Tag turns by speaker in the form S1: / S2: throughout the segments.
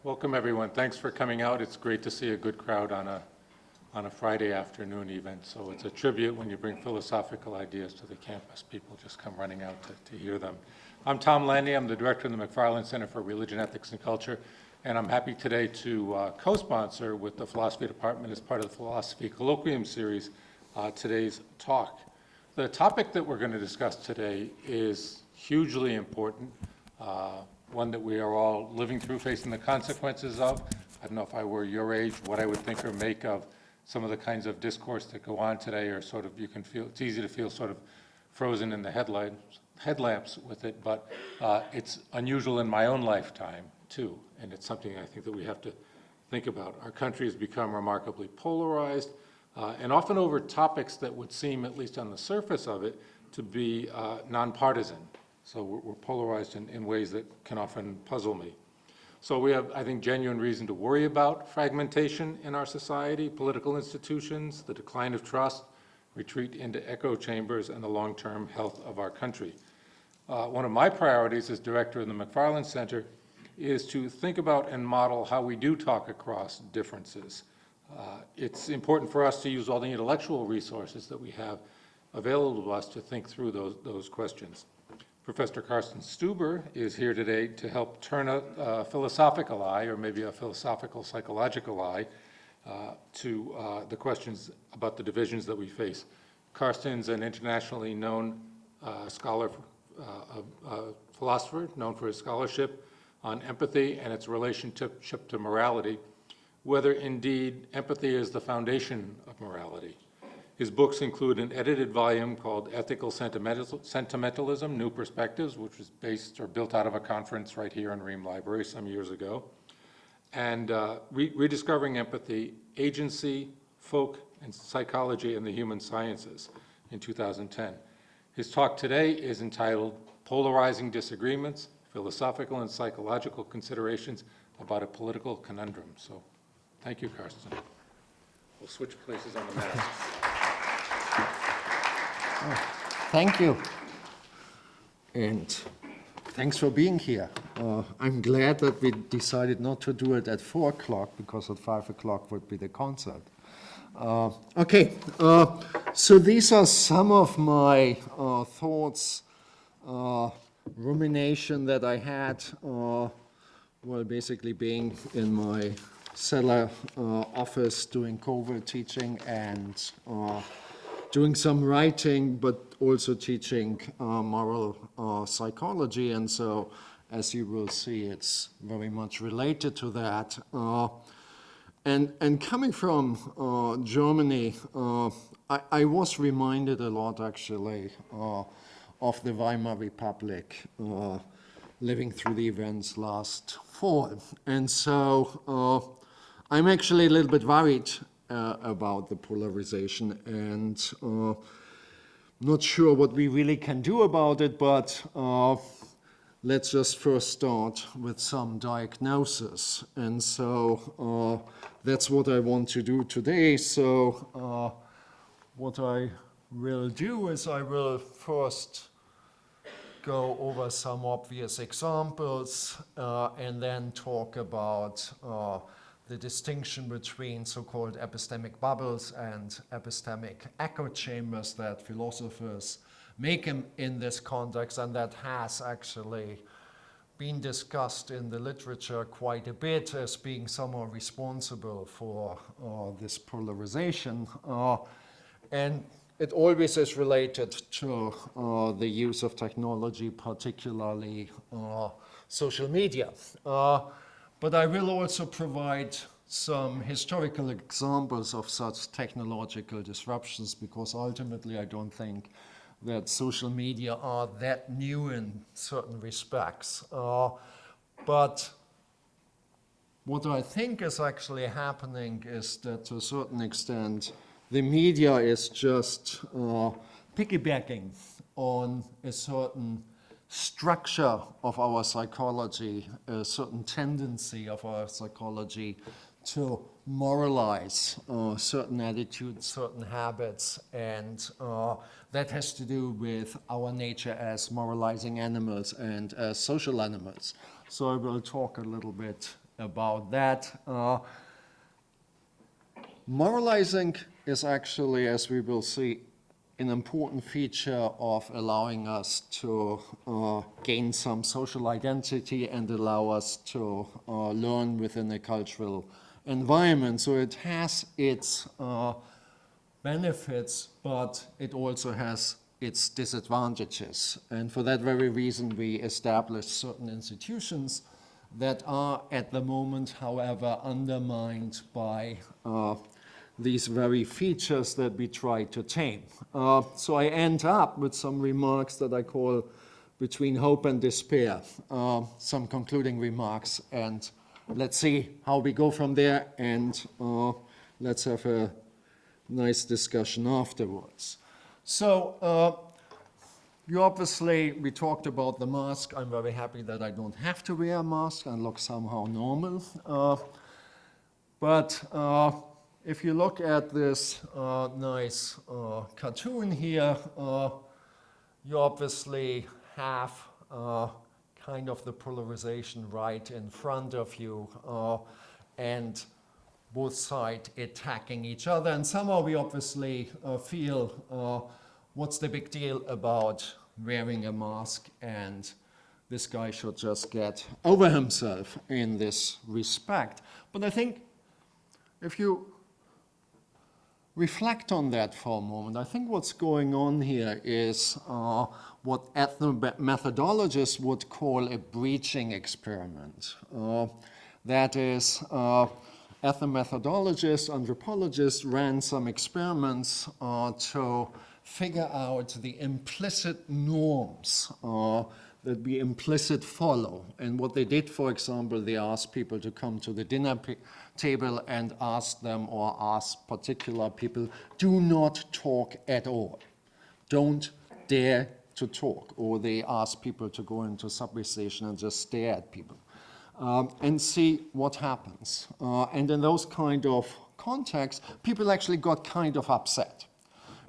S1: Welcome, everyone. Thanks for coming out. It's great to see a good crowd on a Friday afternoon event. So it's a tribute when you bring philosophical ideas to the campus. People just come running out to hear them. I'm Tom Landy. I'm the director of the McFarland Center for Religion, Ethics, and Culture. And I'm happy today to co-sponsor with the Philosophy Department as part of the Philosophy Colloquium series today's talk. The topic that we're going to discuss today is hugely important. One that we are all living through, facing the consequences of. I don't know if I were your age, what I would think or make of some of the kinds of discourse that go on today, or sort of, you can feel, it's easy to feel sort of frozen in the headlamps with it, but it's unusual in my own lifetime too, and it's something I think that we have to think about. Our country has become remarkably polarized, and often over topics that would seem, at least on the surface of it, to be nonpartisan. So we're polarized in ways that can often puzzle me. So we have, I think, genuine reason to worry about fragmentation in our society, political institutions, the decline of trust, retreat into echo chambers, and the long-term health of our country. One of my priorities as director of the McFarland Center is to think about and model how we do talk across differences. It's important for us to use all the intellectual resources that we have available to us to think through those questions. Professor Karsten Stueber is here today to help turn a philosophical eye, or maybe a philosophical psychological eye, to the questions about the divisions that we face. Karsten's an internationally known scholar, philosopher, known for his scholarship on empathy and its relationship to morality, whether indeed empathy is the foundation of morality. His books include an edited volume called Ethical Sentimentalism, New Perspectives, which was based or built out of a conference right here in Ream Library some years ago, and Rediscovering Empathy, Agency, Folk, and Psychology in the Human Sciences in 2010. His talk today is entitled Polarizing Disagreements, Philosophical and Psychological Considerations about a Political Conundrum. So thank you, Karsten. We'll switch places on the masks.
S2: Thank you, and thanks for being here. I'm glad that we decided not to do it at 4 o'clock, because at 5 o'clock would be the concert. Okay, so these are some of my thoughts, rumination that I had while basically being in my cellar office doing COVID teaching and doing some writing, but also teaching moral psychology. And so, as you will see, it's very much related to that. And coming from Germany, I was reminded a lot, actually, of the Weimar Republic, living through the events last fall. And so I'm actually a little bit worried about the polarization, and not sure what we really can do about it, but let's just first start with some diagnosis. And so that's what I want to do today. So what I will do is I will first go over some obvious examples and then talk about the distinction between so-called epistemic bubbles and epistemic echo chambers that philosophers make in this context, and that has actually been discussed in the literature quite a bit as being somewhat responsible for this polarization. And it always is related to the use of technology, particularly social media. But I will also provide some historical examples of such technological disruptions, because ultimately I don't think that social media are that new in certain respects. But what I think is actually happening is that, to a certain extent, the media is just piggybacking on a certain structure of our psychology, a certain tendency of our psychology to moralize certain attitudes, certain habits, and that has to do with our nature as moralizing animals and as social animals. So I will talk a little bit about that. Moralizing is actually, as we will see, an important feature of allowing us to gain some social identity and allow us to learn within a cultural environment. So it has its benefits, but it also has its disadvantages. And for that very reason, we established certain institutions that are at the moment, however, undermined by these very features that we try to tame. So I end up with some remarks that I call between hope and despair, some concluding remarks, and let's see how we go from there, and let's have a nice discussion afterwards. So we talked about the mask. I'm very happy that I don't have to wear a mask and look somehow normal. But if you look at this nice cartoon here, you obviously have kind of the polarization right in front of you, and both sides attacking each other. And somehow we obviously feel what's the big deal about wearing a mask, and this guy should just get over himself in this respect. But I think if you reflect on that for a moment, I think what's going on here is what ethnomethodologists would call a breaching experiment. That is, ethnomethodologists, anthropologists ran some experiments to figure out the implicit norms that we implicit follow. And what they did, for example, they asked people to come to the dinner table and asked them, or asked particular people, do not talk at all. Don't dare to talk. Or they asked people to go into a subway station and just stare at people and see what happens. And in those kind of contexts, people actually got kind of upset.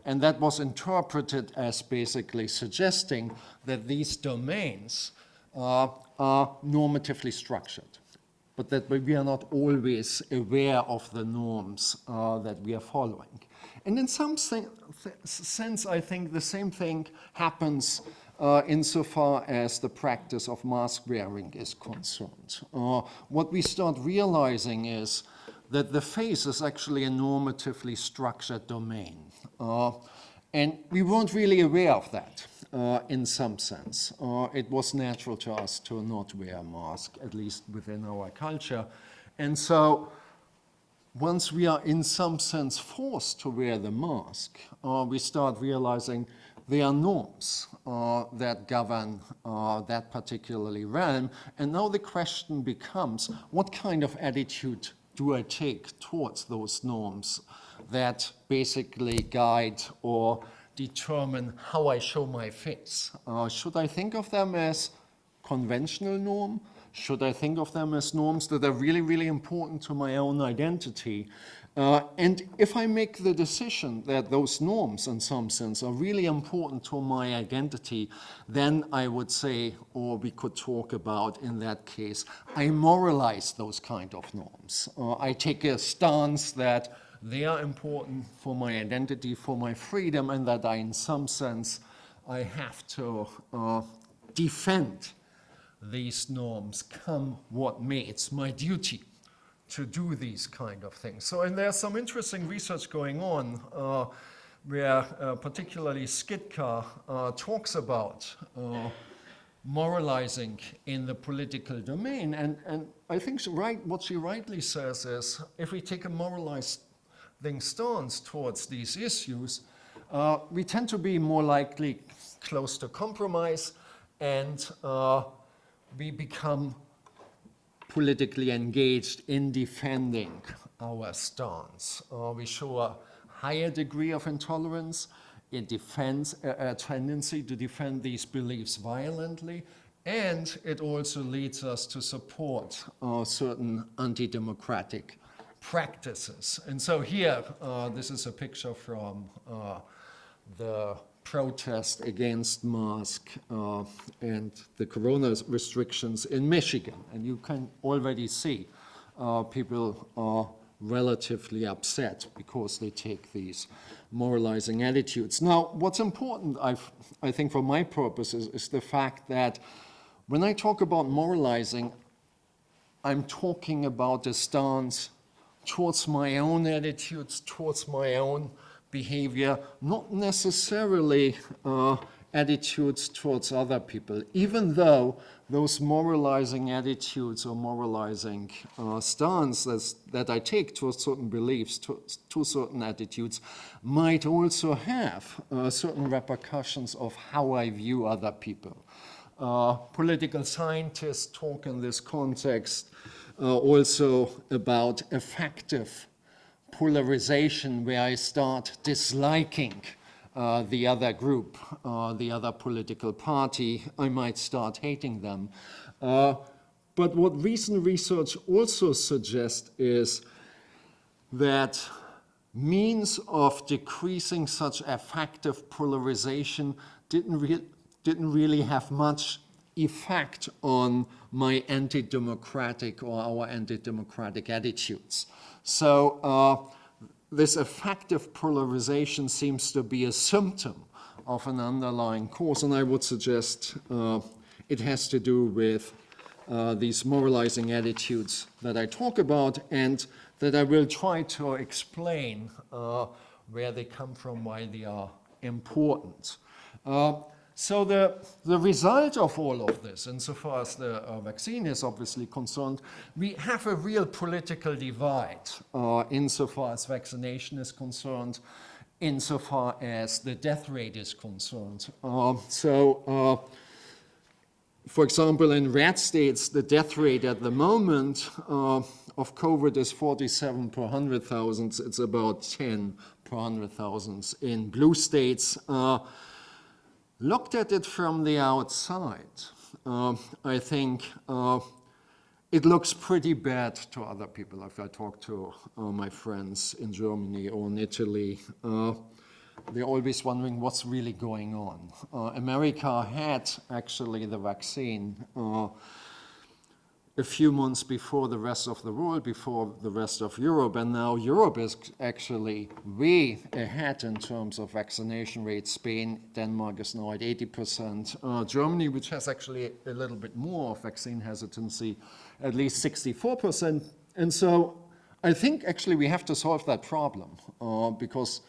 S2: And that was interpreted as basically suggesting that these domains are normatively structured, but that we are not always aware of the norms that we are following. And in some sense, I think the same thing happens insofar as the practice of mask wearing is concerned. What we start realizing is that the face is actually a normatively structured domain. And we weren't really aware of that in some sense. It was natural to us to not wear a mask, at least within our culture. And so once we are in some sense forced to wear the mask, we start realizing there are norms that govern that particularly realm. And now the question becomes, what kind of attitude do I take towards those norms that basically guide or determine how I show my face? Should I think of them as conventional norm? Should I think of them as norms that are really, really important to my own identity? And if I make the decision that those norms, in some sense, are really important to my identity, then I would say, or we could talk about in that case, I moralize those kind of norms. I take a stance that they are important for my identity, for my freedom, and that I, in some sense, I have to defend these norms, come what may. It's my duty to do these kind of things. So, and there's some interesting research going on where particularly Skitka talks about moralizing in the political domain. And I think what she rightly says is, if we take a moralizing stance towards these issues, we tend to be more likely close to compromise, and we become politically engaged in defending our stance. We show a higher degree of intolerance. It defends a tendency to defend these beliefs violently, and it also leads us to support certain anti-democratic practices. And so here, this is a picture from the protest against mask and the corona restrictions in Michigan. And you can already see people are relatively upset because they take these moralizing attitudes. Now, what's important, I think for my purposes, is the fact that when I talk about moralizing, I'm talking about a stance towards my own attitudes, towards my own behavior, not necessarily attitudes towards other people, even though those moralizing attitudes or moralizing stances that I take towards certain beliefs, to certain attitudes, might also have certain repercussions of how I view other people. Political scientists talk in this context also about affective polarization, where I start disliking the other group, the other political party. I might start hating them. But what recent research also suggests is that means of decreasing such affective polarization didn't really have much effect on my anti-democratic or our anti-democratic attitudes. So this affective polarization seems to be a symptom of an underlying cause, and I would suggest it has to do with these moralizing attitudes that I talk about, and that I will try to explain where they come from, why they are important. So the result of all of this, insofar as the vaccine is obviously concerned, we have a real political divide insofar as vaccination is concerned, insofar as the death rate is concerned. For example, in red states, the death rate at the moment of COVID is 47 per 100,000. It's about 10 per 100,000 in blue states. Looked at it from the outside, I think it looks pretty bad to other people. If I talk to my friends in Germany or in Italy, they're always wondering what's really going on. America had actually the vaccine a few months before the rest of the world, before the rest of Europe, and now Europe is actually way ahead in terms of vaccination rates. Spain, Denmark is now at 80%. Germany, which has actually a little bit more of vaccine hesitancy, at least 64%. And so I think actually we have to solve that problem because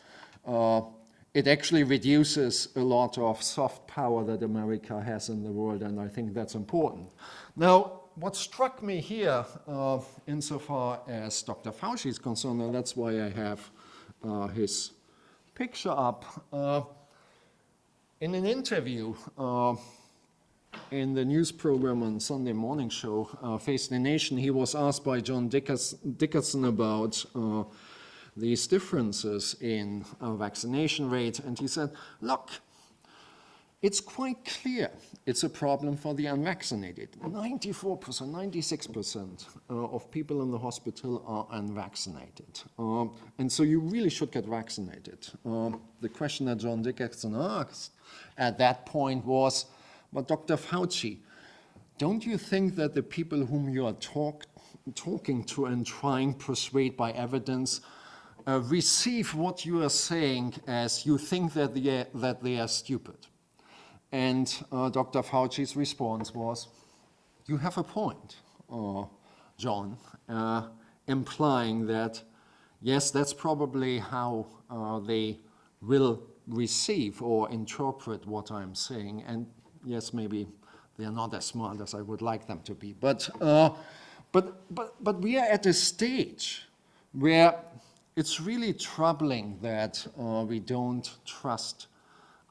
S2: it actually reduces a lot of soft power that America has in the world, and I think that's important. Now, what struck me here, insofar as Dr. Fauci is concerned, and that's why I have his picture up, in an interview in the news program on Sunday morning show, Face the Nation, he was asked by John Dickerson about these differences in vaccination rate, and he said, look, it's quite clear it's a problem for the unvaccinated. 94%, 96% of people in the hospital are unvaccinated. And so you really should get vaccinated. The question that John Dickerson asked at that point was, but Dr. Fauci, don't you think that the people whom you are talking to and trying to persuade by evidence receive what you are saying as you think that they are stupid? And Dr. Fauci's response was, you have a point, John, implying that, yes, that's probably how they will receive or interpret what I'm saying. And yes, maybe they're not as smart as I would like them to be. But we are at a stage where it's really troubling that we don't trust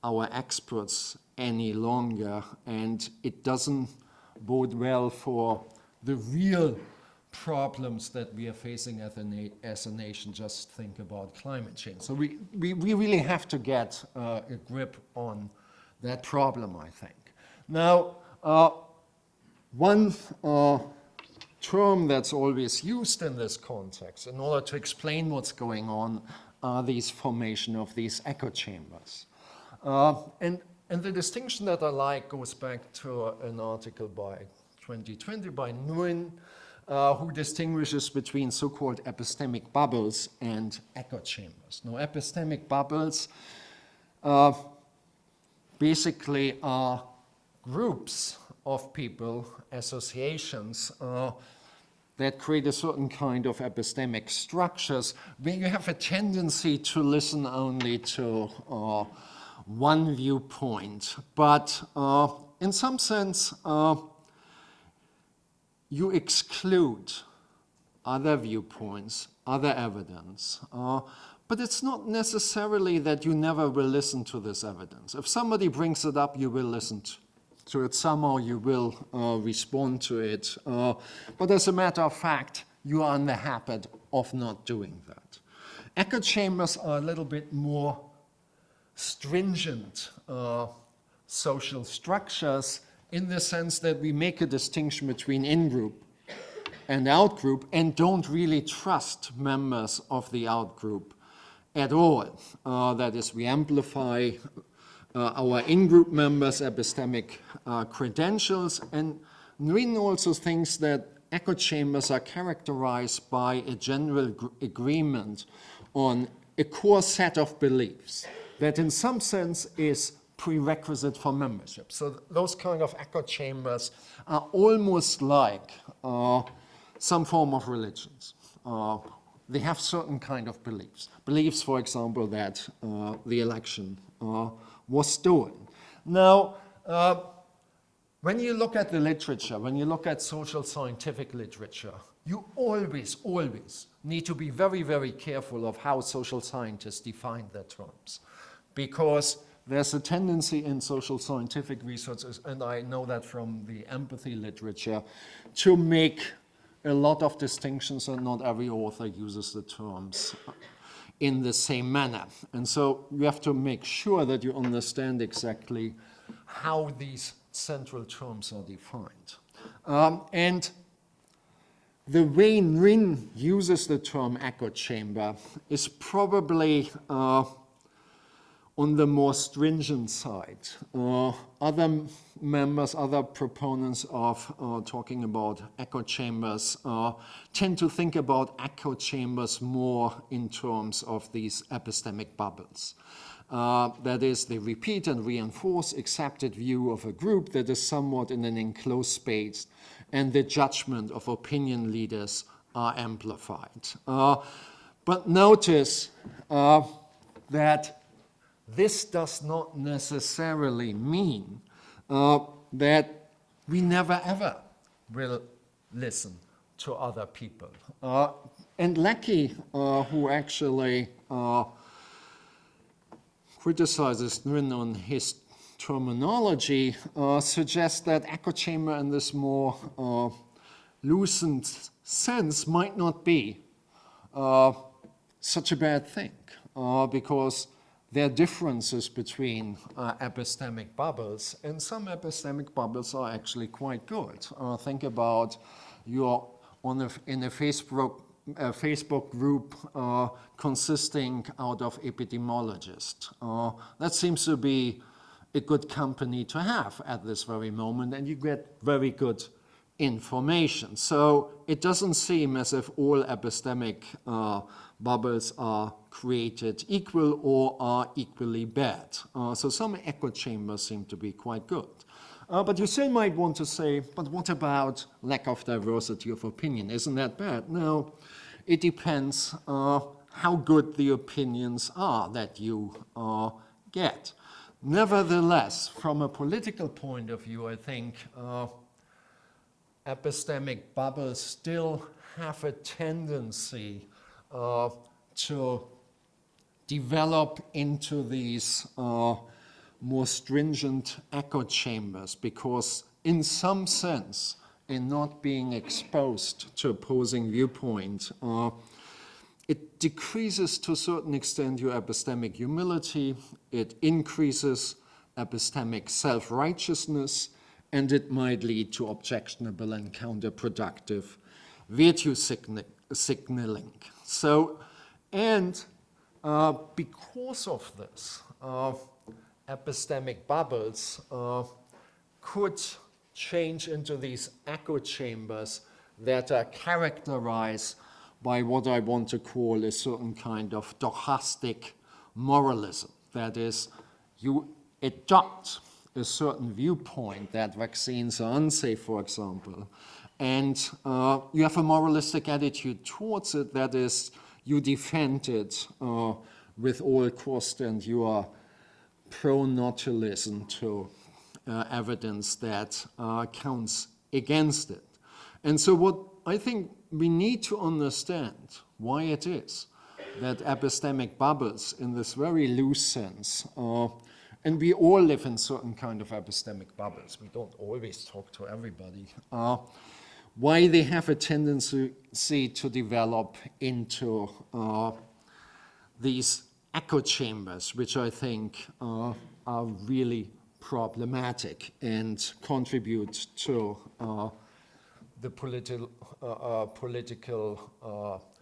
S2: our experts any longer, and it doesn't bode well for the real problems that we are facing as a nation. Just think about climate change. So we really have to get a grip on that problem, I think. Now, one term that's always used in this context in order to explain what's going on are these formation of these echo chambers. And the distinction that I like goes back to an article by 2020 by Nguyen, who distinguishes between so-called epistemic bubbles and echo chambers. Now, epistemic bubbles basically are groups of people, associations, that create a certain kind of epistemic structures where you have a tendency to listen only to one viewpoint. But in some sense, you exclude other viewpoints, other evidence. But it's not necessarily that you never will listen to this evidence. If somebody brings it up, you will listen to it somehow, you will respond to it. But as a matter of fact, you are in the habit of not doing that. Echo chambers are a little bit more stringent social structures in the sense that we make a distinction between in-group and out-group and don't really trust members of the out-group at all. That is, we amplify our in-group members' epistemic credentials, and Nguyen also thinks that echo chambers are characterized by a general agreement on a core set of beliefs that in some sense is prerequisite for membership. So those kind of echo chambers are almost like some form of religions. They have certain kind of beliefs. Beliefs, for example, that the election was stolen. Now, when you look at the literature, when you look at social scientific literature, you always need to be very, very careful of how social scientists define their terms. Because there's a tendency in social scientific research, and I know that from the empathy literature, to make a lot of distinctions, and not every author uses the terms in the same manner. And so you have to make sure that you understand exactly how these central terms are defined. And the way Nguyen uses the term echo chamber is probably on the more stringent side. Other members, other proponents of talking about echo chambers tend to think about echo chambers more in terms of these epistemic bubbles. That is, they repeat and reinforce accepted view of a group that is somewhat in an enclosed space, and the judgment of opinion leaders are amplified. But notice that this does not necessarily mean that we never ever will listen to other people. And Lecky, who actually criticizes Nguyen on his terminology, suggests that echo chamber in this more loosened sense might not be such a bad thing, because there are differesses between epistemic bubbles, and some epistemic bubbles are actually quite good. Think about you're in a Facebook group consisting out of epidemiologists. That seems to be a good company to have at this very moment, and you get very good information. So it doesn't seem as if all epistemic bubbles are created equal or are equally bad. So some echo chambers seem to be quite good. But you still might want to say, but what about lack of diversity of opinion? Isn't that bad? No, it depends how good the opinions are that you get. Nevertheless, from a political point of view, I think epistemic bubbles still have a tendency to develop into these more stringent echo chambers, because in some sense, in not being exposed to opposing viewpoint, it decreases to a certain extent your epistemic humility, it increases epistemic self-righteousness, and it might lead to objectionable and counterproductive virtue signaling. So, and because of this, epistemic bubbles could change into these echo chambers that are characterized by what I want to call a certain kind of stochastic moralism. That is, you adopt a certain viewpoint that vaccines are unsafe, for example, and you have a moralistic attitude towards it, that is, you defend it with all cost, and you are prone not to listen to evidence that counts against it. And so what I think we need to understand why it is that epistemic bubbles, in this very loose sense, and we all live in certain kind of epistemic bubbles, we don't always talk to everybody, why they have a tendency to develop into these echo chambers, which I think are really problematic and contribute to the political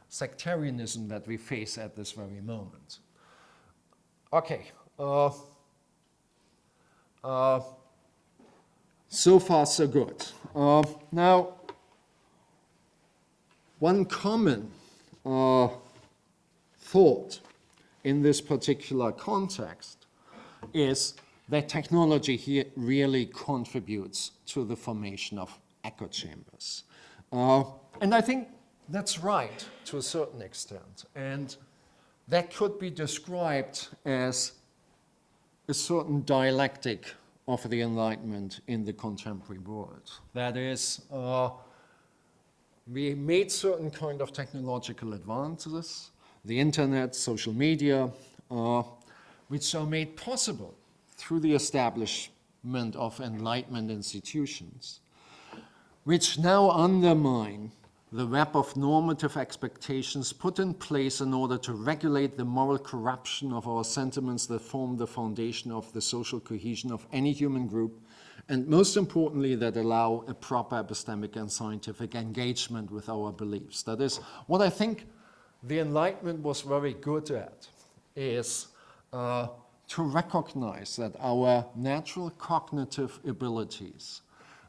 S2: sectarianism that we face at this very moment. Okay. So far, so good. Now, one common thought in this particular context is that technology here really contributes to the formation of echo chambers. And I think that's right to a certain extent. And that could be described as a certain dialectic of the Enlightenment in the contemporary world. That is, we made certain kind of technological advances, the internet, social media, which are made possible through the establishment of Enlightenment institutions, which now undermine the web of normative expectations put in place in order to regulate the moral corruption of our sentiments that form the foundation of the social cohesion of any human group, and most importantly, that allow a proper epistemic and scientific engagement with our beliefs. That is, what I think the Enlightenment was very good at is to recognize that our natural cognitive abilities,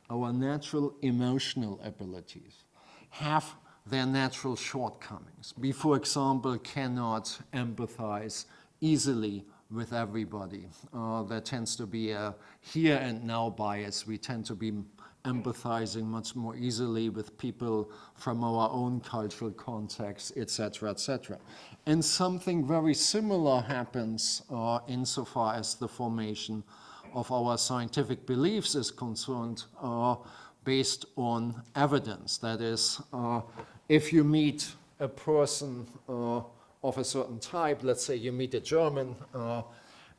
S2: our natural emotional abilities, have their natural shortcomings. We, for example, cannot empathize easily with everybody. There tends to be a here and now bias. We tend to be empathizing much more easily with people from our own cultural context, etc., etc. And something very similar happens insofar as the formation of our scientific beliefs is concerned, based on evidence. That is, if you meet a person of a certain type, let's say you meet a German,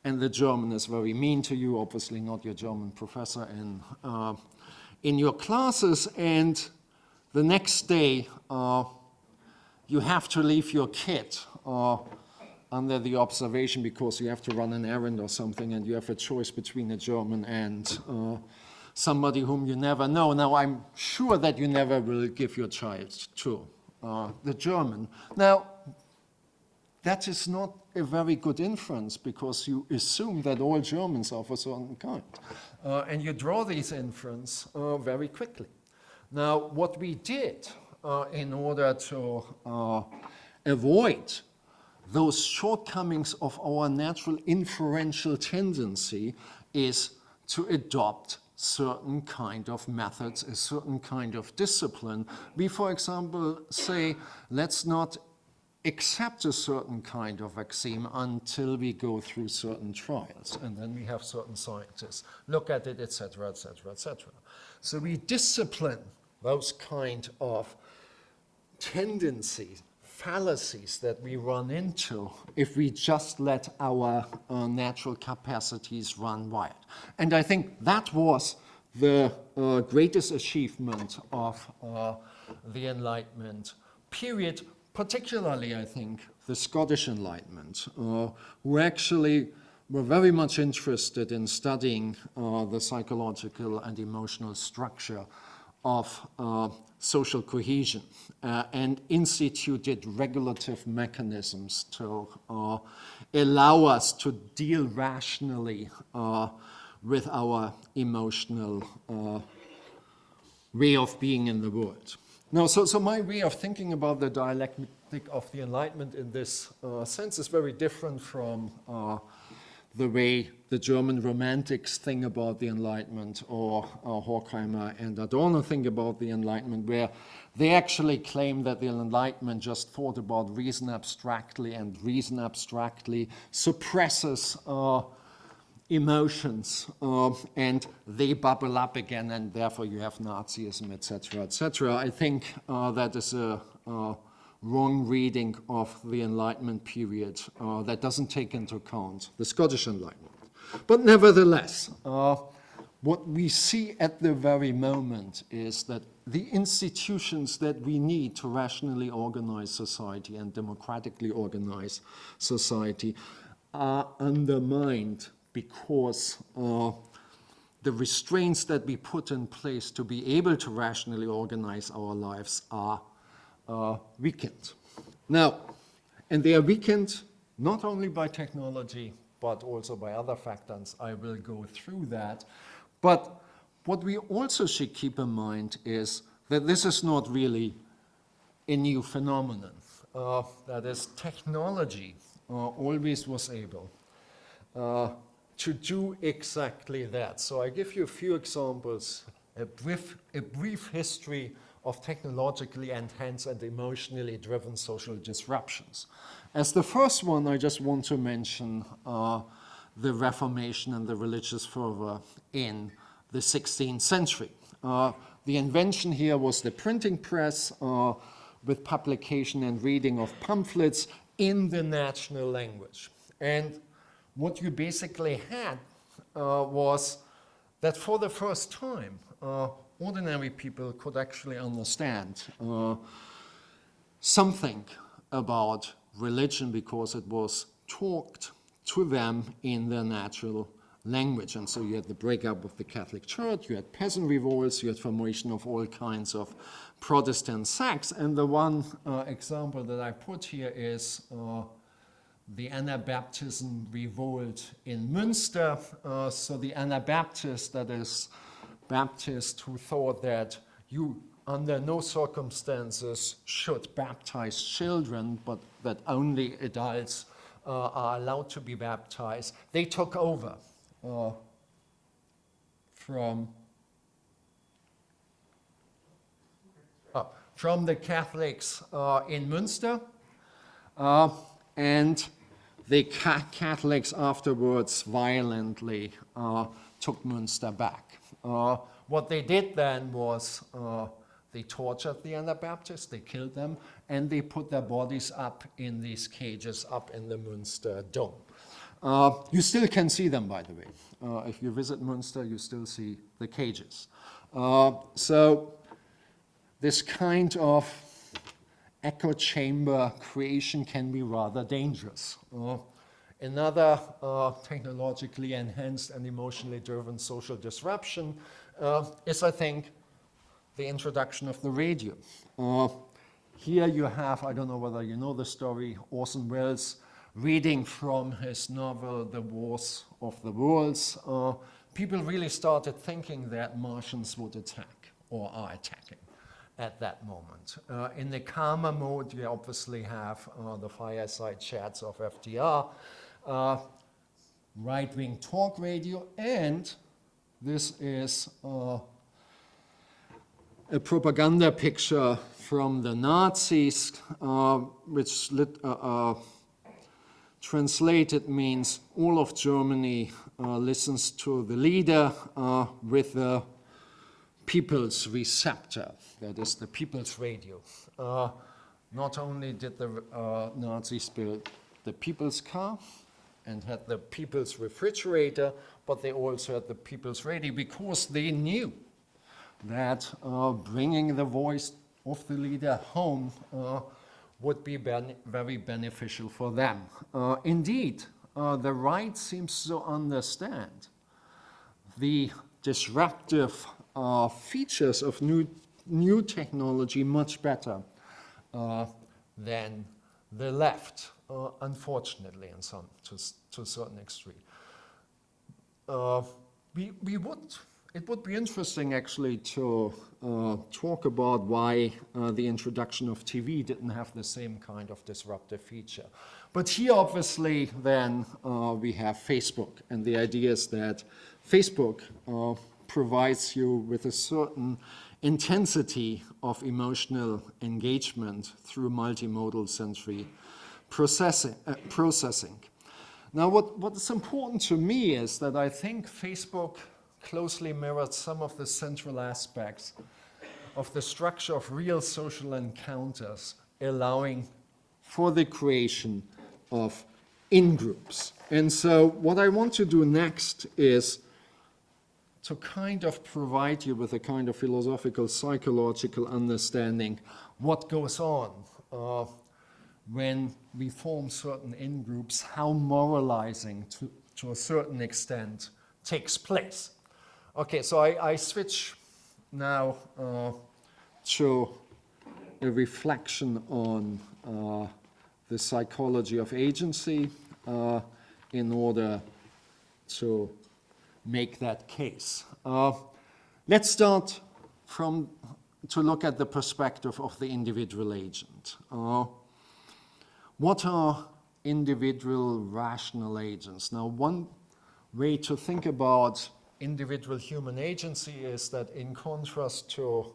S2: and the German is very mean to you, obviously not your German professor in your classes, and the next day you have to leave your kid under the observation because you have to run an errand or something, and you have a choice between a German and somebody whom you never know. Now, I'm sure that you never will give your child to the German. Now, that is not a very good inference because you assume that all Germans are of a certain kind. And you draw these inference very quickly. Now, what we did in order to avoid those shortcomings of our natural inferential tendency is to adopt certain kind of methods, a certain kind of discipline. We, for example, say, let's not accept a certain kind of axiom until we go through certain trials, and then we have certain scientists look at it, etc., etc., etc. So we discipline those kind of tendencies, fallacies that we run into if we just let our natural capacities run wild. And I think that was the greatest achievement of the Enlightenment period, particularly, I think, the Scottish Enlightenment, who actually were very much interested in studying the psychological and emotional structure of social cohesion and instituted regulative mechanisms to allow us to deal rationally with our emotional way of being in the world. No, so my way of thinking about the dialectic of the Enlightenment in this sense is very different from the way the German Romantics think about the Enlightenment, or Horkheimer and Adorno think about the Enlightenment, where they actually claim that the Enlightenment just thought about reason abstractly, and reason abstractly suppresses emotions, and they bubble up again, and therefore you have Nazism, etc., etc. I think that is a wrong reading of the Enlightenment period that doesn't take into account the Scottish Enlightenment. But nevertheless, what we see at the very moment is that the institutions that we need to rationally organize society and democratically organize society are undermined because the restraints that we put in place to be able to rationally organize our lives are weakened. Now, and they are weakened not only by technology, but also by other factors. I will go through that. But what we also should keep in mind is that this is not really a new phenomenon. That is, technology always was able to do exactly that. So I give you a few examples, a brief history of technologically enhanced and emotionally driven social disruptions. As the first one, I just want to mention the Reformation and the religious fervor in the 16th century. The invention here was the printing press with publication and reading of pamphlets in the national language. And what you basically had was that for the first time, ordinary people could actually understand something about religion because it was talked to them in their natural language. And so you had the breakup of the Catholic Church, you had peasant revolts, you had formation of all kinds of Protestant sects. And the one example that I put here is the Anabaptism revolt in Münster. So the Anabaptists, that is, Baptists who thought that you under no circumstances should baptize children, but that only adults are allowed to be baptized, they took over from the Catholics in Münster, and the Catholics afterwards violently took Münster back. What they did then was they tortured the Anabaptists, they killed them, and they put their bodies up in these cages up in the Münster Dome. You still can see them, by the way. If you visit Münster, you still see the cages. So this kind of echo chamber creation can be rather dangerous. Another technologically enhanced and emotionally driven social disruption is, I think, the introduction of the radio. Here you have, I don't know whether you know the story, Orson Welles reading from his novel, The Wars of the Worlds. People really started thinking that Martians would attack or are attacking at that moment. In the calmer mode, you obviously have the fireside chats of FDR, right-wing talk radio, and this is a propaganda picture from the Nazis, which translated means all of Germany listens to the leader with the people's receptor, that is the people's radio. Not only did the Nazis build the people's car and had the people's refrigerator, but they also had the people's radio because they knew that bringing the voice of the leader home would be very beneficial for them. Indeed, the right seems to understand the disruptive features of new technology much better than the left, unfortunately, to a certain extreme. We would it would be interesting actually to talk about why the introduction of TV didn't have the same kind of disruptive feature. But here obviously then we have Facebook, and the idea is that Facebook provides you with a certain intensity of emotional engagement through multimodal sensory processing. Now what is important to me is that I think Facebook closely mirrored some of the central aspects of the structure of real social encounters, allowing for the creation of in-groups. And so what I want to do next is to kind of provide you with a kind of philosophical, psychological understanding what goes on when we form certain in-groups, how moralizing to a certain extent takes place. Okay, so I switch now to a reflection on the psychology of agency in order to make that case. Let's start to look at the perspective of the individual agent. What are individual rational agents? Now, one way to think about individual human agency is that in contrast to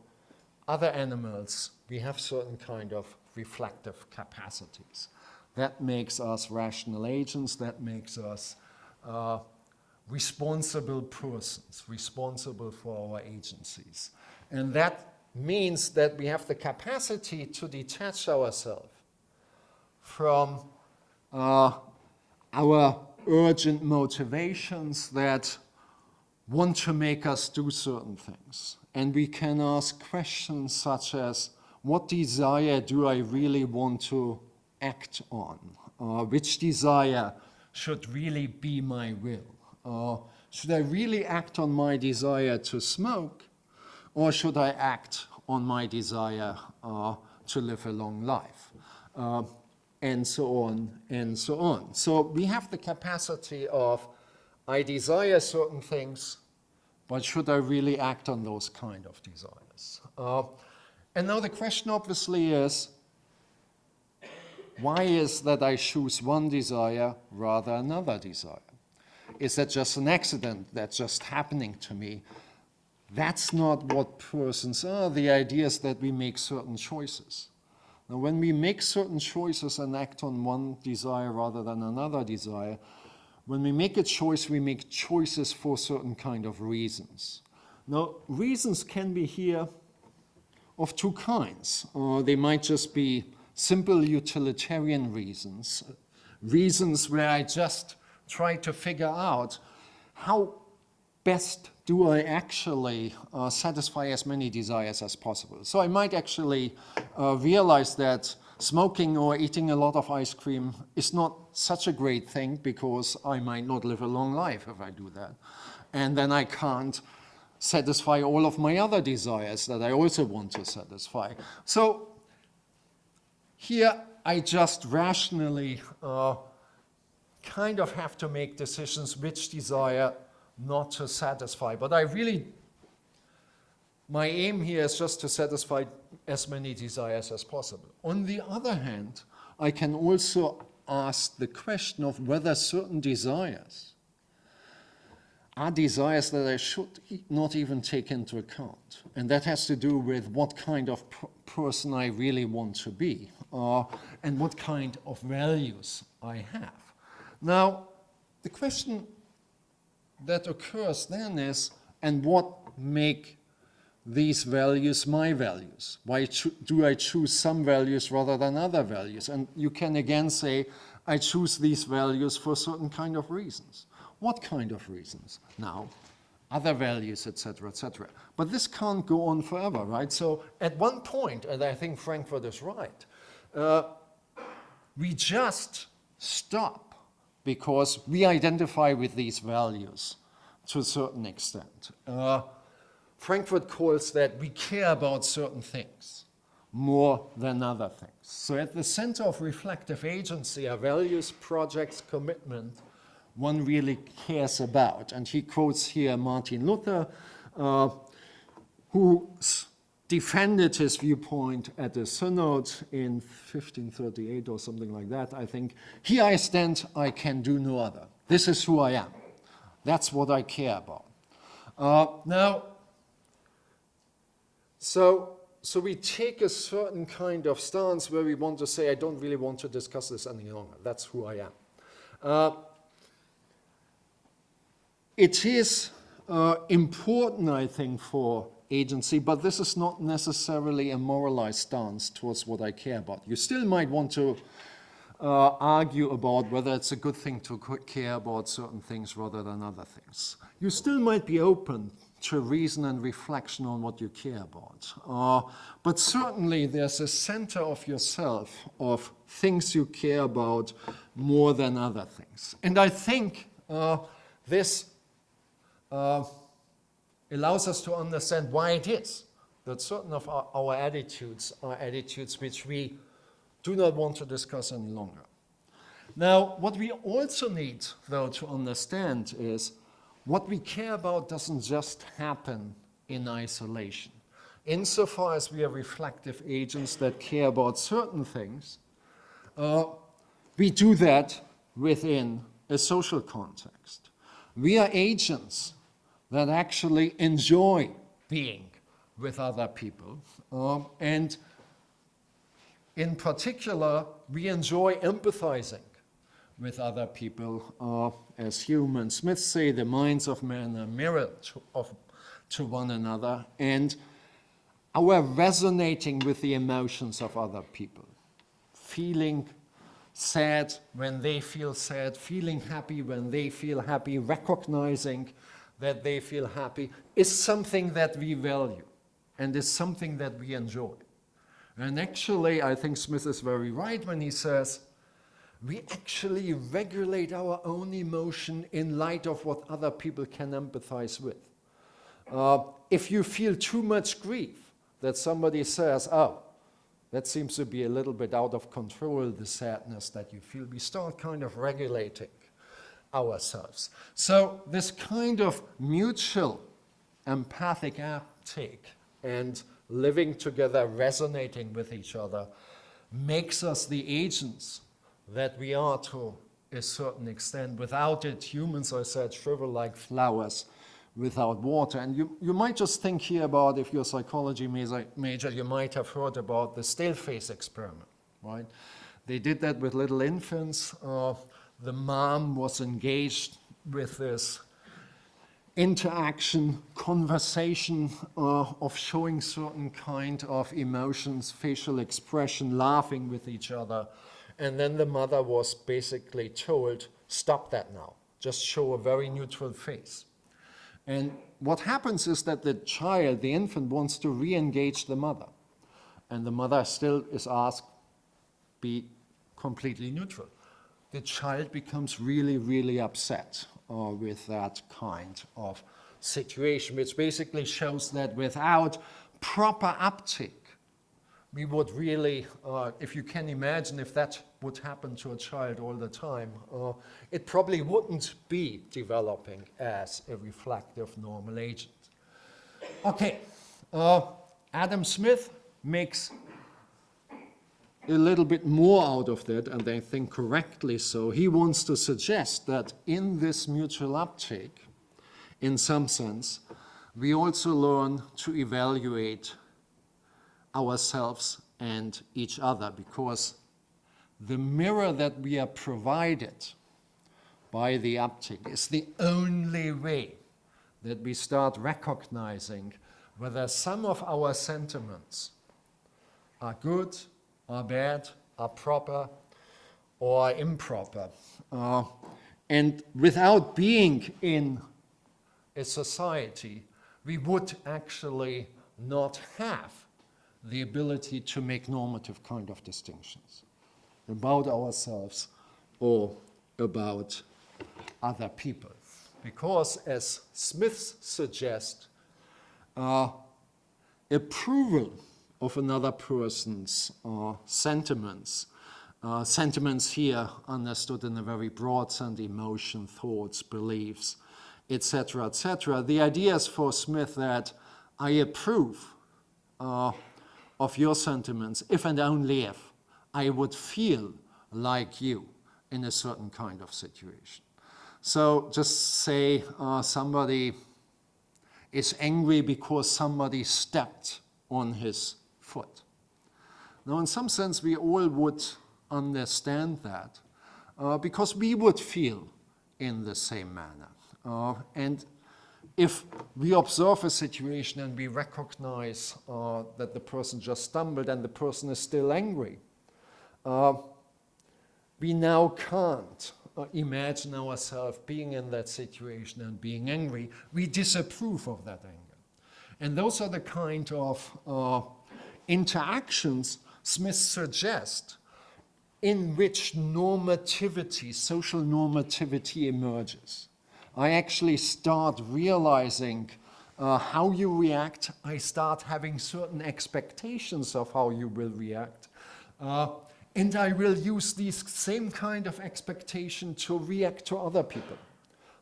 S2: other animals, we have certain kind of reflective capacities. That makes us rational agents, that makes us responsible persons, responsible for our agencies. And that means that we have the capacity to detach ourselves from our urgent motivations that want to make us do certain things. And we can ask questions such as, what desire do I really want to act on? Which desire should really be my will? Should I really act on my desire to smoke, or should I act on my desire to live a long life? And so on, and so on. So we have the capacity of, I desire certain things, but should I really act on those kind of desires? And now the question obviously is, why is that I choose one desire rather another desire? Is that just an accident that's just happening to me? That's not what persons are. The idea is that we make certain choices. Now, when we make certain choices and act on one desire rather than another desire, when we make a choice, we make choices for certain kind of reasons. Now, reasons can be here of two kinds. They might just be simple utilitarian reasons, reasons where I just try to figure out how best do I actually satisfy as many desires as possible. So I might actually realize that smoking or eating a lot of ice cream is not such a great thing because I might not live a long life if I do that. And then I can't satisfy all of my other desires that I also want to satisfy. So here I just rationally kind of have to make decisions which desire not to satisfy. But my aim here is just to satisfy as many desires as possible. On the other hand, I can also ask the question of whether certain desires are desires that I should not even take into account. And that has to do with what kind of person I really want to be, and what kind of values I have. Now, the question that occurs then is, and what make these values my values? Why do I choose some values rather than other values? And you can again say, I choose these values for certain kind of reasons. What kind of reasons? Now, other values, etc., etc. But this can't go on forever, right? So at one point, and I think Frankfurt is right, we just stop because we identify with these values to a certain extent. Frankfurt calls that we care about certain things more than other things. So at the center of reflective agency are values, projects, commitment one really cares about. And he quotes here Martin Luther, who defended his viewpoint at the synod in 1538 or something like that, I think, "Here I stand, I can do no other. This is who I am. That's what I care about." So we take a certain kind of stance where we want to say, I don't really want to discuss this any longer. That's who I am. It is important, I think, for agency, but this is not necessarily a moralized stance towards what I care about. You still might want to argue about whether it's a good thing to care about certain things rather than other things. You still might be open to reason and reflection on what you care about. But certainly there's a center of yourself of things you care about more than other things. And I think this allows us to understand why it is that certain of our attitudes are attitudes which we do not want to discuss any longer. Now, what we also need, though, to understand is what we care about doesn't just happen in isolation. Insofar as we are reflective agents that care about certain things, we do that within a social context. We are agents that actually enjoy being with other people. And in particular, we enjoy empathizing with other people. As human Smiths say, the minds of men are mirrored to one another, and our resonating with the emotions of other people, feeling sad when they feel sad, feeling happy when they feel happy, recognizing that they feel happy, is something that we value and is something that we enjoy. And actually, I think Smith is very right when he says, we actually regulate our own emotion in light of what other people can empathize with. If you feel too much grief, that somebody says, oh, that seems to be a little bit out of control, the sadness that you feel, we start kind of regulating ourselves. So this kind of mutual empathic uptake and living together, resonating with each other, makes us the agents that we are to a certain extent. Without it, humans, I said, shrivel like flowers without water. And you might just think here about, if you're a psychology major, you might have heard about the stale face experiment, right? They did that with little infants. The mom was engaged with this interaction, conversation of showing certain kind of emotions, facial expression, laughing with each other. And then the mother was basically told, stop that now. Just show a very neutral face. And what happens is that the child, the infant, wants to re-engage the mother. And the mother still is asked, be completely neutral. The child becomes really, really upset with that kind of situation, which basically shows that without proper uptake, we would really, if you can imagine if that would happen to a child all the time, it probably wouldn't be developing as a reflective normal agent. Okay, Adam Smith makes a little bit more out of that, and I think correctly so. He wants to suggest that in this mutual uptake, in some sense, we also learn to evaluate ourselves and each other, because the mirror that we are provided by the uptake is the only way that we start recognizing whether some of our sentiments are good, are bad, are proper, or improper. And without being in a society, we would actually not have the ability to make normative kind of distinctions about ourselves or about other people. Because, as Smith suggests, approval of another person's sentiments, sentiments here understood in a very broad sense, emotion, thoughts, beliefs, etc., etc. The idea is for Smith that I approve of your sentiments if and only if I would feel like you in a certain kind of situation. So just say somebody is angry because somebody stepped on his foot. Now, in some sense, we all would understand that because we would feel in the same manner. And if we observe a situation and we recognize that the person just stumbled and the person is still angry, we now can't imagine ourselves being in that situation and being angry. We disapprove of that anger. And those are the kind of interactions Smith suggests in which normativity, social normativity emerges. I actually start realizing how you react. I start having certain expectations of how you will react. And I will use these same kind of expectation to react to other people.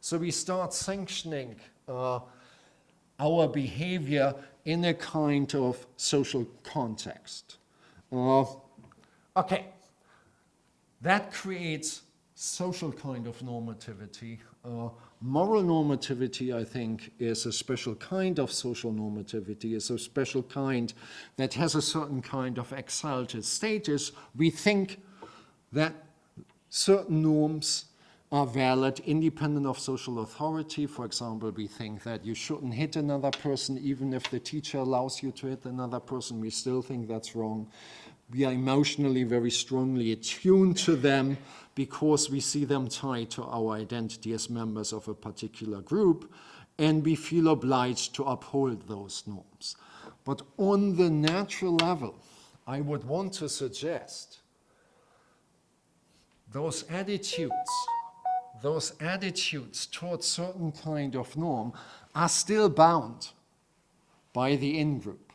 S2: So we start sanctioning our behavior in a kind of social context. Okay, that creates social kind of normativity. Moral normativity, I think, is a special kind of social normativity, is a special kind that has a certain kind of exalted status. We think that certain norms are valid independent of social authority. For example, we think that you shouldn't hit another person even if the teacher allows you to hit another person. We still think that's wrong. We are emotionally very strongly attuned to them because we see them tied to our identity as members of a particular group, and we feel obliged to uphold those norms. But on the natural level, I would want to suggest those attitudes towards certain kind of norm are still bound by the in-group.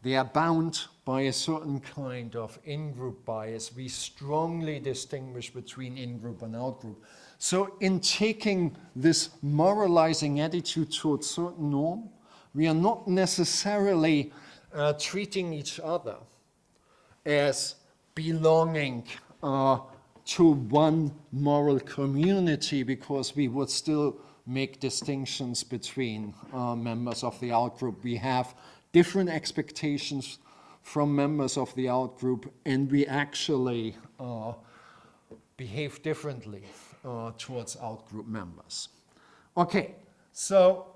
S2: They are bound by a certain kind of in-group bias. We strongly distinguish between in-group and out-group. So in taking this moralizing attitude towards certain norm, we are not necessarily treating each other as belonging to one moral community, because we would still make distinctions between members of the out-group. We have different expectations from members of the out-group, and we actually behave differently towards out-group members. Okay, so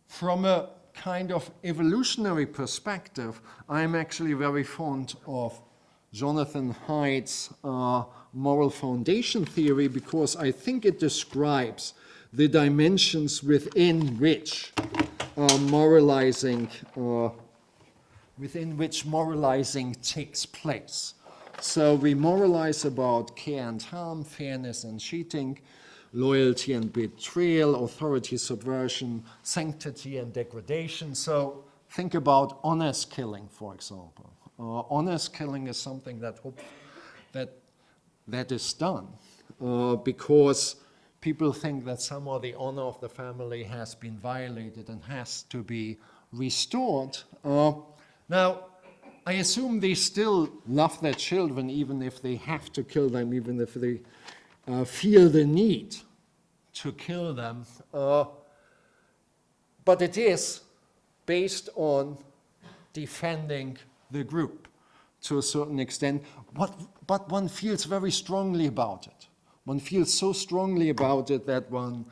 S2: from a kind of evolutionary perspective, I'm actually very fond of Jonathan Haidt's moral foundation theory, because I think it describes the dimensions within which moralizing takes place. So we moralize about care and harm, fairness and cheating, loyalty and betrayal, authority subversion, sanctity and degradation. So think about honest killing, for example. Honest killing is something that is done because people think that somehow the honor of the family has been violated and has to be restored. Now, I assume they still love their children, even if they have to kill them, even if they feel the need to kill them. But it is based on defending the group to a certain extent. But one feels very strongly about it. One feels so strongly about it that one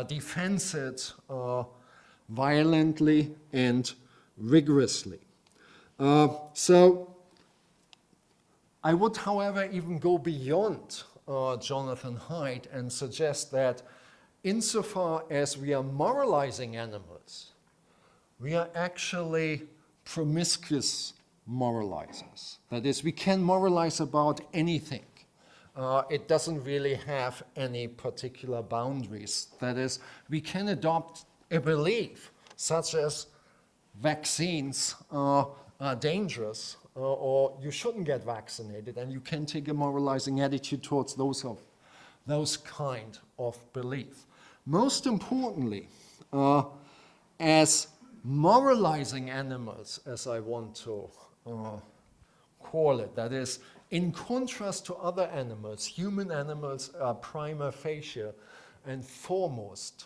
S2: defends it violently and rigorously. So I would, however, even go beyond Jonathan Haidt and suggest that insofar as we are moralizing animals, we are actually promiscuous moralizers. That is, we can moralize about anything. It doesn't really have any particular boundaries. That is, we can adopt a belief such as vaccines are dangerous or you shouldn't get vaccinated, and you can take a moralizing attitude towards those kind of belief. most importantly, as moralizing animals, as I want to call it, that is, in contrast to other animals, human animals are prima facie and foremost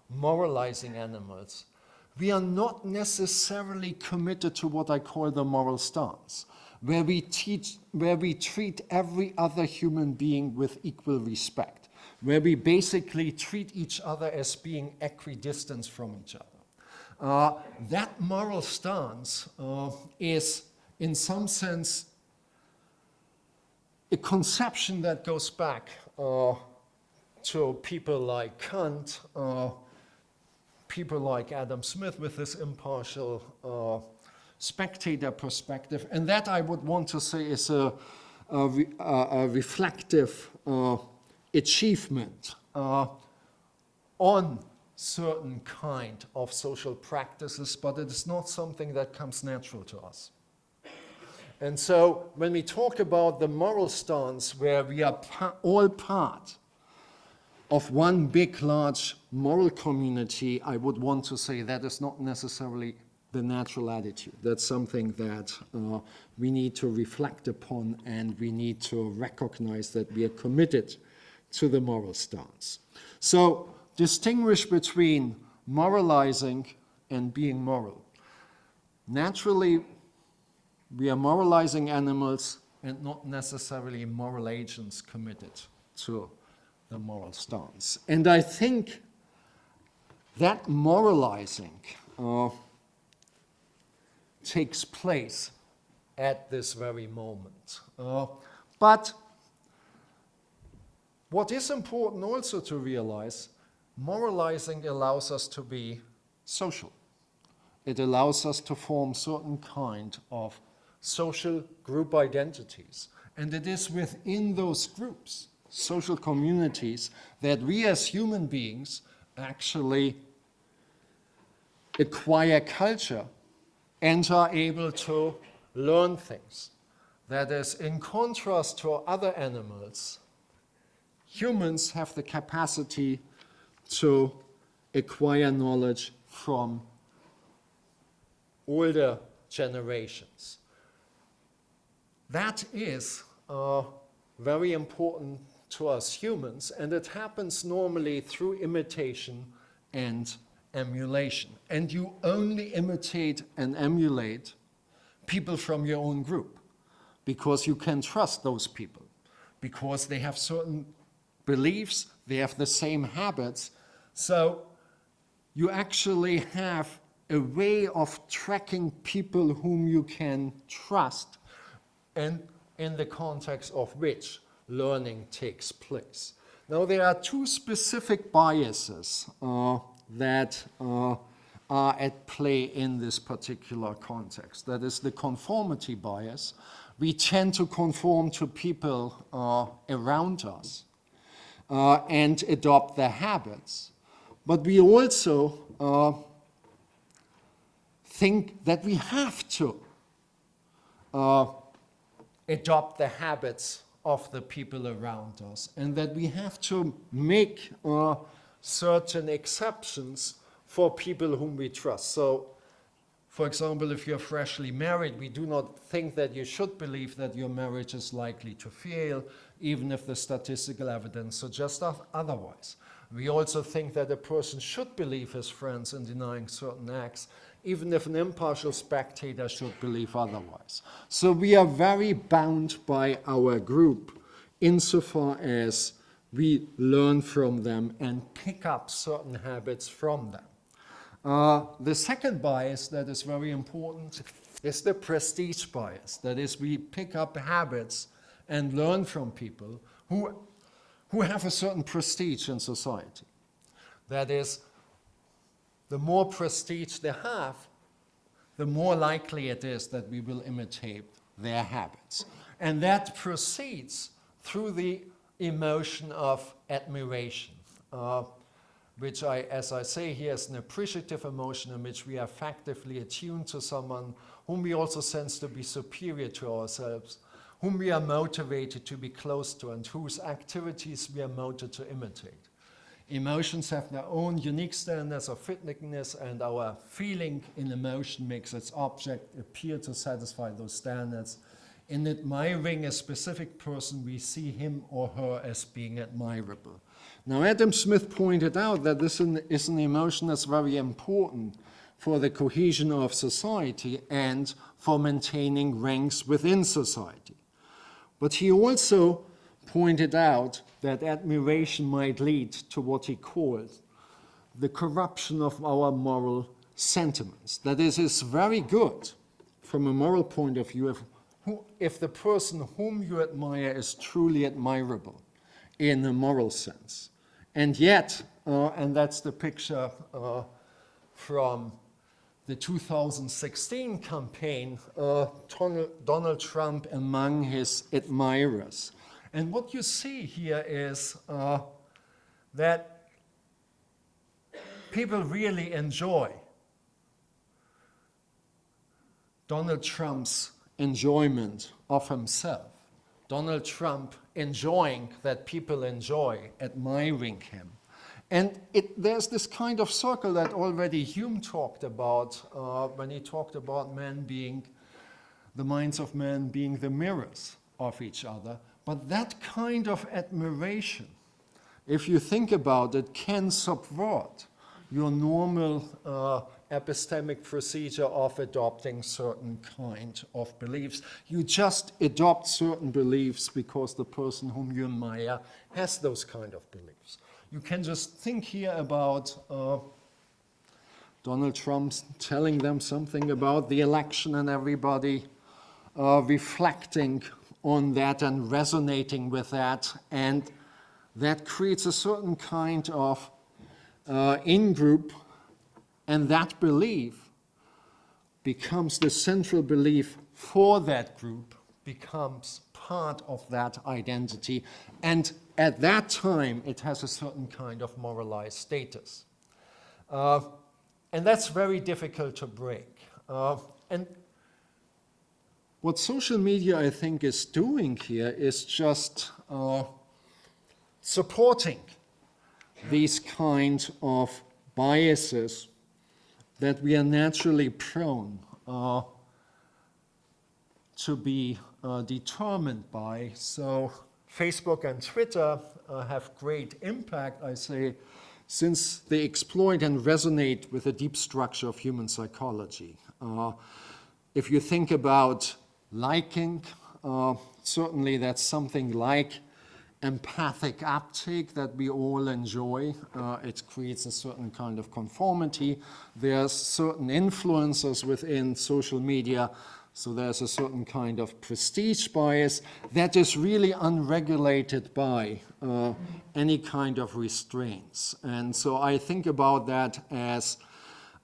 S2: moralizing animals. We are not necessarily committed to what I call the moral stance, where we treat every other human being with equal respect, where we basically treat each other as being equidistant from each other. That moral stance is, in some sense, a conception that goes back to people like Kant, people like Adam Smith with this impartial spectator perspective, and that I would want to say is a reflective achievement on certain kind of social practices, but it is not something that comes natural to us. And so when we talk about the moral stance where we are all part of one big, large moral community, I would want to say that is not necessarily the natural attitude. That's something that we need to reflect upon, and we need to recognize that we are committed to the moral stance. So distinguish between moralizing and being moral. Naturally, we are moralizing animals and not necessarily moral agents committed to the moral stance. And I think that moralizing takes place at this very moment. But what is important also to realize, moralizing allows us to be social. It allows us to form certain kind of social group identities. And it is within those groups, social communities, that we as human beings actually acquire culture and are able to learn things. That is, in contrast to other animals, humans have the capacity to acquire knowledge from older generations. That is very important to us humans, and it happens normally through imitation and emulation. And you only imitate and emulate people from your own group because you can trust those people, because they have certain beliefs, they have the same habits. So you actually have a way of tracking people whom you can trust, and in the context of which learning takes place. Now, there are two specific biases that are at play in this particular context. That is the conformity bias. We tend to conform to people around us and adopt their habits. But we also think that we have to adopt the habits of the people around us, and that we have to make certain exceptions for people whom we trust. So, for example, if you're freshly married, we do not think that you should believe that your marriage is likely to fail, even if the statistical evidence suggests otherwise. We also think that a person should believe his friends in denying certain acts, even if an impartial spectator should believe otherwise. So we are very bound by our group insofar as we learn from them and pick up certain habits from them. The second bias that is very important is the prestige bias. That is, we pick up habits and learn from people who have a certain prestige in society. That is, the more prestige they have, the more likely it is that we will imitate their habits. And that proceeds through the emotion of admiration, which as I say here, is an appreciative emotion in which we are affectively attuned to someone whom we also sense to be superior to ourselves, whom we are motivated to be close to, and whose activities we are motivated to imitate. Emotions have their own unique standards of fitness, and our feeling in emotion makes its object appear to satisfy those standards. In admiring a specific person, we see him or her as being admirable. Now, Adam Smith pointed out that this is an emotion that's very important for the cohesion of society and for maintaining ranks within society. But he also pointed out that admiration might lead to what he called the corruption of our moral sentiments. That is, it's very good from a moral point of view if the person whom you admire is truly admirable in a moral sense. And yet, and that's the picture from the 2016 campaign, Donald Trump among his admirers. And what you see here is that people really enjoy Donald Trump's enjoyment of himself. Donald Trump enjoying that people enjoy admiring him. And there's this kind of circle that already Hume talked about when he talked about the minds of men being the mirrors of each other. But that kind of admiration, if you think about it, can subvert your normal epistemic procedure of adopting certain kind of beliefs. You just adopt certain beliefs because the person whom you admire has those kind of beliefs. You can just think here about Donald Trump telling them something about the election and everybody reflecting on that and resonating with that, and that creates a certain kind of in-group, and that belief becomes the central belief for that group, becomes part of that identity, and at that time it has a certain kind of moralized status. And that's very difficult to break. And what social media, I think, is doing here is just supporting these kind of biases that we are naturally prone to be determined by. So Facebook and Twitter have great impact, I say, since they exploit and resonate with the deep structure of human psychology. If you think about liking, certainly that's something like empathic uptake that we all enjoy. It creates a certain kind of conformity. There's certain influencers within social media, so there's a certain kind of prestige bias that is really unregulated by any kind of restraints. And so I think about that as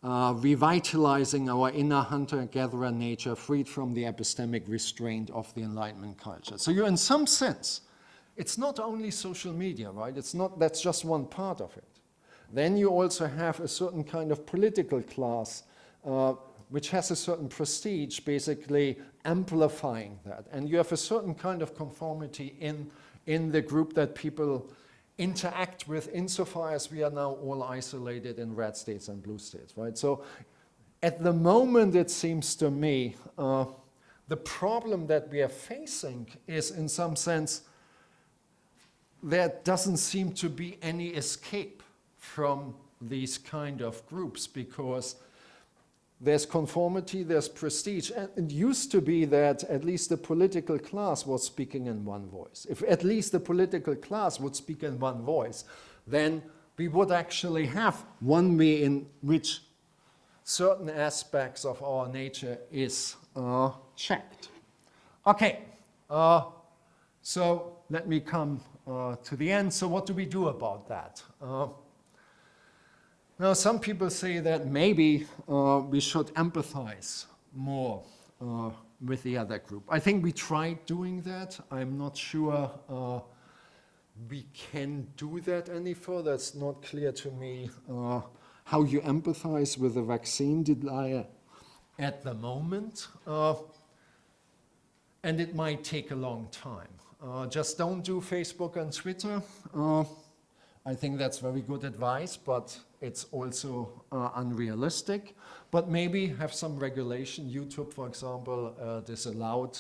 S2: revitalizing our inner hunter-gatherer nature freed from the epistemic restraint of the Enlightenment culture. So in some sense, it's not only social media, right? That's just one part of it. Then you also have a certain kind of political class which has a certain prestige, basically amplifying that. And you have a certain kind of conformity in the group that people interact with, insofar as we are now all isolated in red states and blue states, right? So at the moment, it seems to me, the problem that we are facing is, in some sense, there doesn't seem to be any escape from these kind of groups, because there's conformity, there's prestige. And it used to be that at least the political class was speaking in one voice. If at least the political class would speak in one voice, then we would actually have one way in which certain aspects of our nature is checked. Okay, so let me come to the end. So what do we do about that? Now, some people say that maybe we should empathize more with the other group. I think we tried doing that. I'm not sure we can do that any further. It's not clear to me how you empathize with the vaccine denier at the moment. And it might take a long time. Just don't do Facebook and Twitter. I think that's very good advice, but it's also unrealistic. But maybe have some regulation. YouTube, for example, disallowed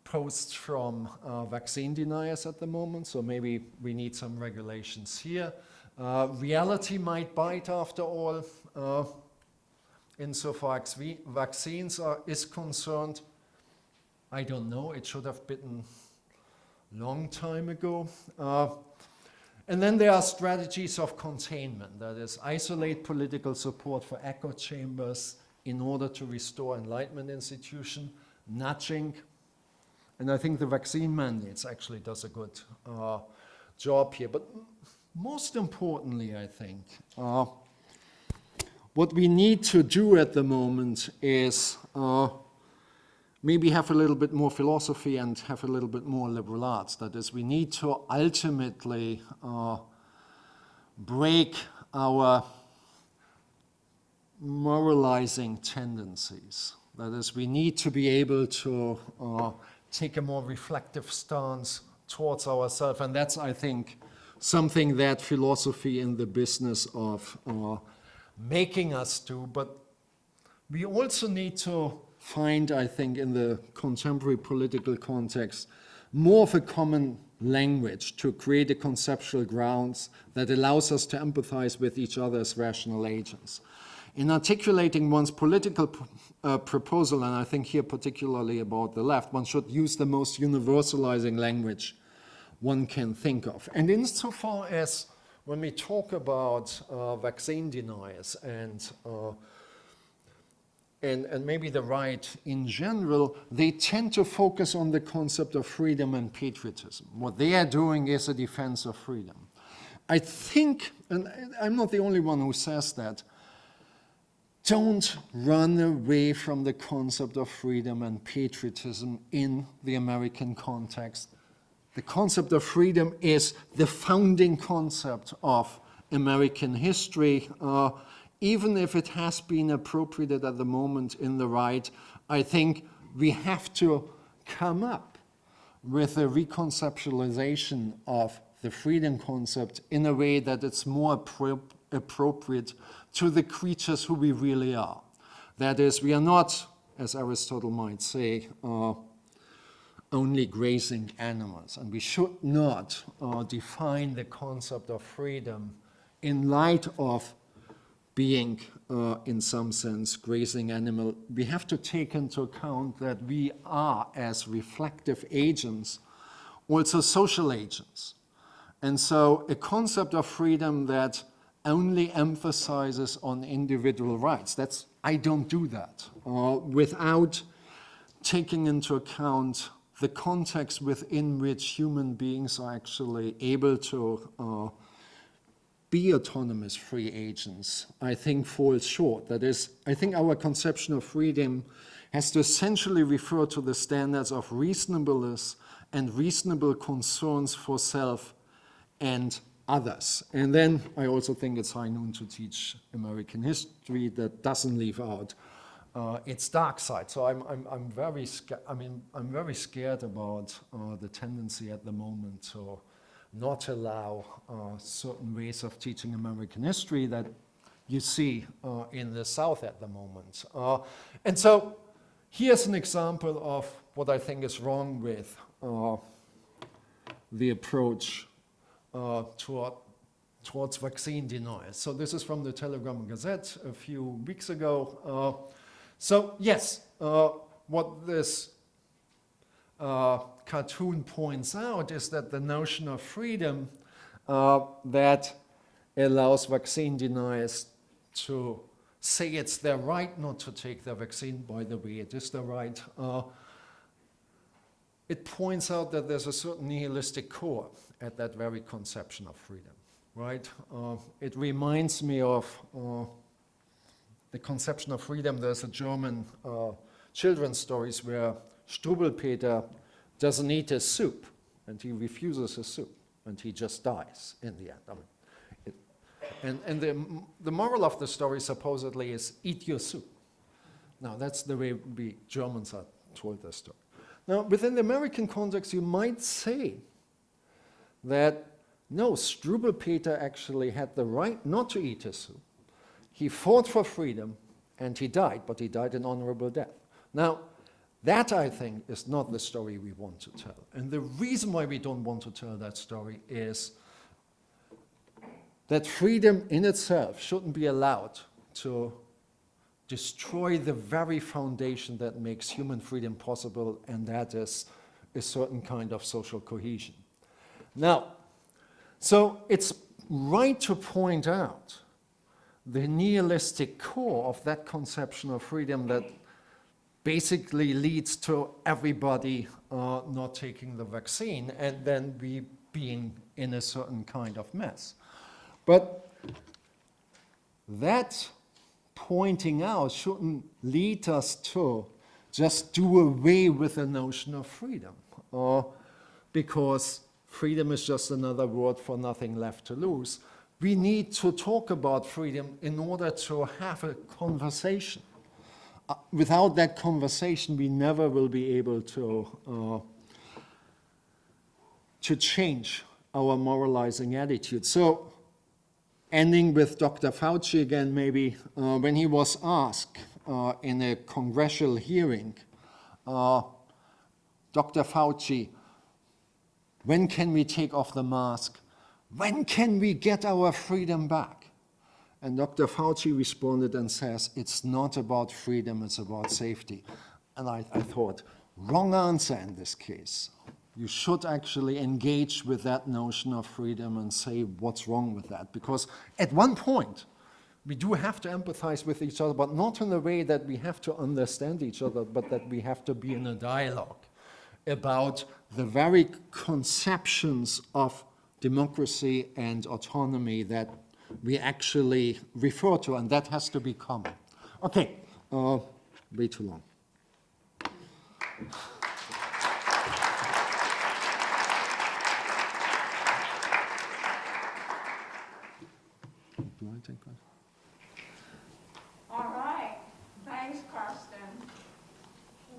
S2: posts from vaccine deniers at the moment, so maybe we need some regulations here. Reality might bite after all, insofar as vaccines is concerned. I don't know, it should have been long time ago. And then there are strategies of containment, that is, isolate political support for echo chambers in order to restore Enlightenment institution, nudging. And I think the vaccine mandates actually does a good job here. But most importantly, I think, what we need to do at the moment is maybe have a little bit more philosophy and have a little bit more liberal arts. That is, we need to ultimately break our moralizing tendencies. That is, we need to be able to take a more reflective stance towards ourselves. And that's, I think, something that philosophy in the business of making us do. But we also need to find, I think, in the contemporary political context, more of a common language to create a conceptual grounds that allows us to empathize with each other as rational agents. In articulating one's political proposal, and I think here particularly about the left, one should use the most universalizing language one can think of. And insofar as when we talk about vaccine deniers and maybe the right in general, they tend to focus on the concept of freedom and patriotism. What they are doing is a defense of freedom. I think, and I'm not the only one who says that, don't run away from the concept of freedom and patriotism in the American context. The concept of freedom is the founding concept of American history. Even if it has been appropriated at the moment in the right, I think we have to come up with a reconceptualization of the freedom concept in a way that it's more appropriate to the creatures who we really are. That is, we are not, as Aristotle might say, only grazing animals. And we should not define the concept of freedom in light of being, in some sense, grazing animal. We have to take into account that we are, as reflective agents, also social agents. And so a concept of freedom that only emphasizes on individual rights, I don't do that, without taking into account the context within which human beings are actually able to be autonomous free agents, I think falls short. That is, I think our conception of freedom has to essentially refer to the standards of reasonableness and reasonable concerns for self and others. And then I also think it's high noon to teach American history that doesn't leave out its dark side. So I'm very scared about the tendency at the moment to not allow certain ways of teaching American history that you see in the South at the moment. And so here's an example of what I think is wrong with the approach towards vaccine denial. So this is from the Telegram Gazette a few weeks ago. So yes, what this cartoon points out is that the notion of freedom that allows vaccine deniers to say it's their right not to take the vaccine, by the way, it is their right, it points out that there's a certain nihilistic core at that very conception of freedom, right? It reminds me of the conception of freedom. There's a German children's stories where Stueber doesn't eat his soup, and he refuses his soup, and he just dies in the end. And the moral of the story supposedly is eat your soup. Now that's the way we Germans are told this story. Now within the American context, you might say that no, Stueber Peter actually had the right not to eat his soup. He fought for freedom and he died, but he died an honorable death. Now, that I think is not the story we want to tell. And the reason why we don't want to tell that story is that freedom in itself shouldn't be allowed to destroy the very foundation that makes human freedom possible, and that is a certain kind of social cohesion. Now, so it's right to point out the nihilistic core of that conception of freedom that basically leads to everybody not taking the vaccine and then we being in a certain kind of mess. But that pointing out shouldn't lead us to just do away with the notion of freedom, because freedom is just another word for nothing left to lose. We need to talk about freedom in order to have a conversation. Without that conversation, we never will be able to change our moralizing attitude. So, ending with Dr. Fauci again, maybe, when he was asked in a congressional hearing, Dr. Fauci, when can we take off the mask? When can we get our freedom back? And Dr. Fauci responded and says, it's not about freedom, it's about safety. And I thought, wrong answer in this case. You should actually engage with that notion of freedom and say what's wrong with that. Because at one point, we do have to empathize with each other, but not in a way that we have to understand each other, but that we have to be in a dialogue about the very conceptions of democracy and autonomy that we actually refer to, and that has to be common. Okay, way too long. Do I take questions?
S3: All right, thanks, Karsten.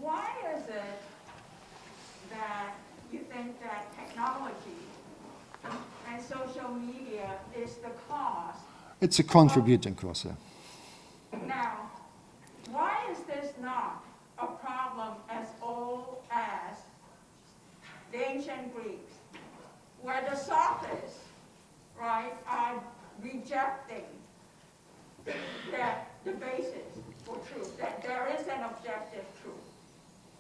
S3: Why is it that you think that technology and social media is the cause?
S2: It's a contributing cause, yeah.
S3: Now, why is this not a problem as old as the ancient Greeks, where the sophists, right, are rejecting that the basis for truth, that there is an objective truth.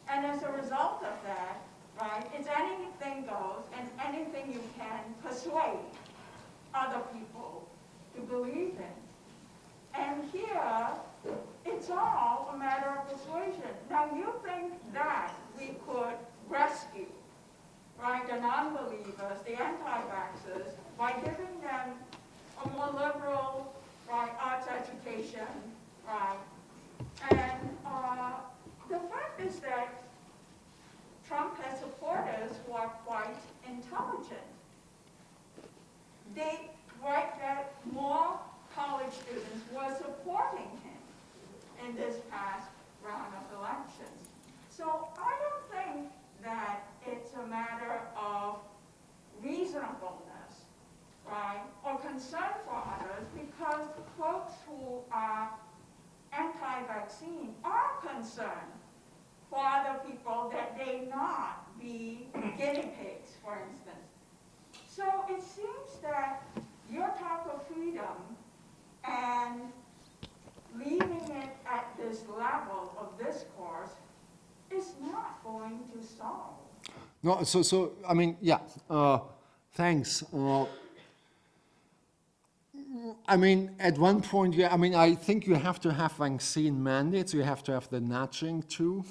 S3: And as a result of that, right, it's anything goes and anything you can persuade other people to believe in. And here, it's all a matter of persuasion. Now, you think that we could rescue, right, the non-believers, the anti-vaxxers, by giving them a more liberal, right, arts education, right? And the fact is that Trump has supporters who are quite intelligent. They write that more college students were supporting him in this past round of elections. So I don't think that it's a matter of reasonableness, right, or concern for others, because folks who are anti-vaccine are concerned for other people that they not be guinea pigs, for instance. So it seems that your talk of freedom and leaving it at this level of discourse is not going to solve.
S2: No, so I mean, yeah, thanks. I mean, at one point, yeah, I mean, I think you have to have vaccine mandates. You have to have the nudging too.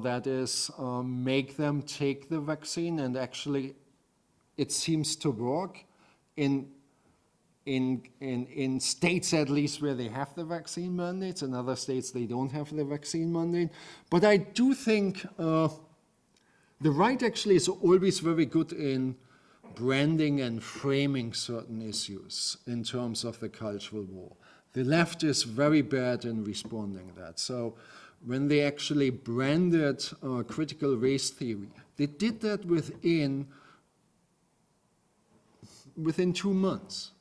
S2: That is, make them take the vaccine, and actually, it seems to work in states at least where they have the vaccine mandates. In other states, they don't have the vaccine mandate. But I do think the right actually is always very good in branding and framing certain issues in terms of the cultural war. The left is very bad in responding to that. So when they actually branded critical race theory, they did that within within 2 months.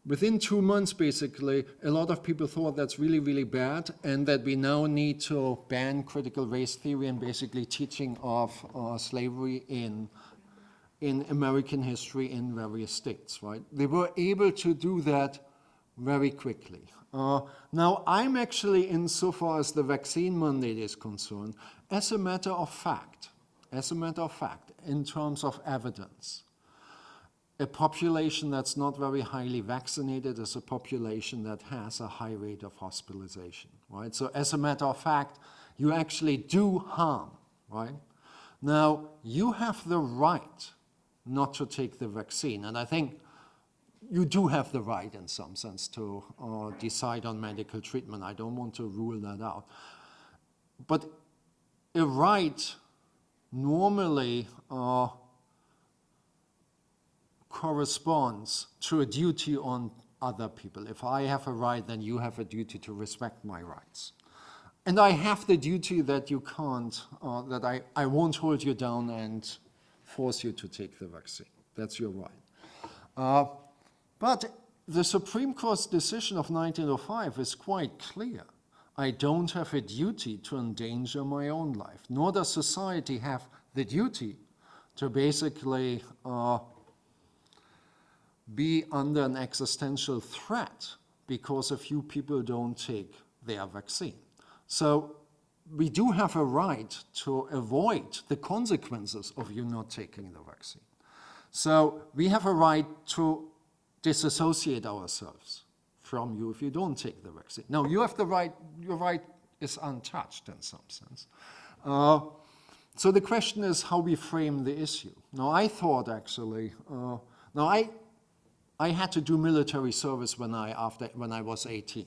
S2: Within 2 months, basically, a lot of people thought that's really, really bad, and that we now need to ban critical race theory and basically teaching of slavery in American history in various states, right? They were able to do that very quickly. Now, I'm actually, insofar as the vaccine mandate is concerned, as a matter of fact, in terms of evidence, a population that's not very highly vaccinated is a population that has a high rate of hospitalization, right? So as a matter of fact, you actually do harm, right? Now, you have the right not to take the vaccine, and I think you do have the right in some sense to decide on medical treatment. I don't want to rule that out. But a right normally corresponds to a duty on other people. If I have a right, then you have a duty to respect my rights. And I have the duty that you can't, that I won't hold you down and force you to take the vaccine. That's your right. But the Supreme Court's decision of 1905 is quite clear. I don't have a duty to endanger my own life, nor does society have the duty to basically be under an existential threat because a few people don't take their vaccine. So we do have a right to avoid the consequences of you not taking the vaccine. So we have a right to disassociate ourselves from you if you don't take the vaccine. Now, you have the right, your right is untouched in some sense. So the question is how we frame the issue. Now, I thought actually, I had to do military service when I was 18.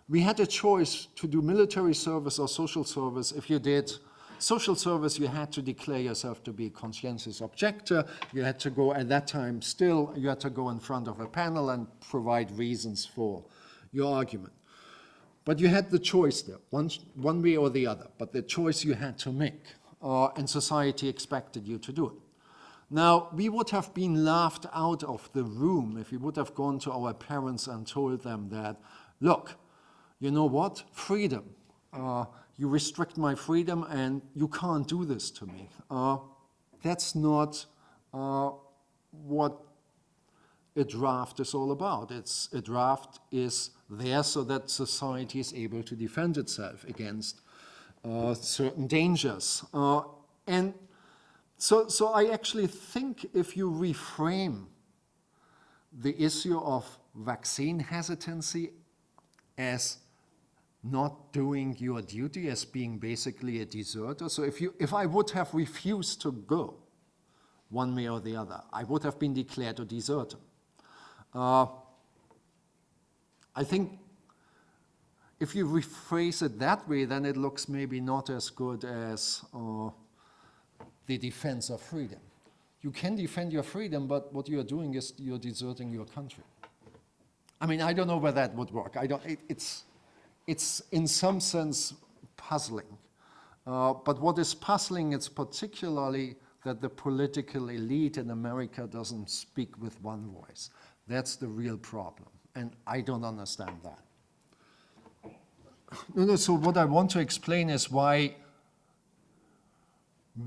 S2: We had a choice to do military service or social service. If you did social service, you had to declare yourself to be a conscientious objector. You had to go, at that time still, you had to go in front of a panel and provide reasons for your argument. But you had the choice there, one way or the other, but the choice you had to make, and society expected you to do it. Now, we would have been laughed out of the room if we would have gone to our parents and told them that, look, you know what, freedom. You restrict my freedom and you can't do this to me. That's not what a draft is all about. A draft is there so that society is able to defend itself against certain dangers. And so I actually think if you reframe the issue of vaccine hesitancy as not doing your duty, as being basically a deserter. So if I would have refused to go one way or the other, I would have been declared a deserter. I think if you rephrase it that way, then it looks maybe not as good as the defense of freedom. You can defend your freedom, but what you are doing is you're deserting your country. I mean, I don't know where that would work. It's in some sense puzzling. But what is puzzling is particularly that the political elite in America doesn't speak with one voice. That's the real problem, and I don't understand that. No, so what I want to explain is why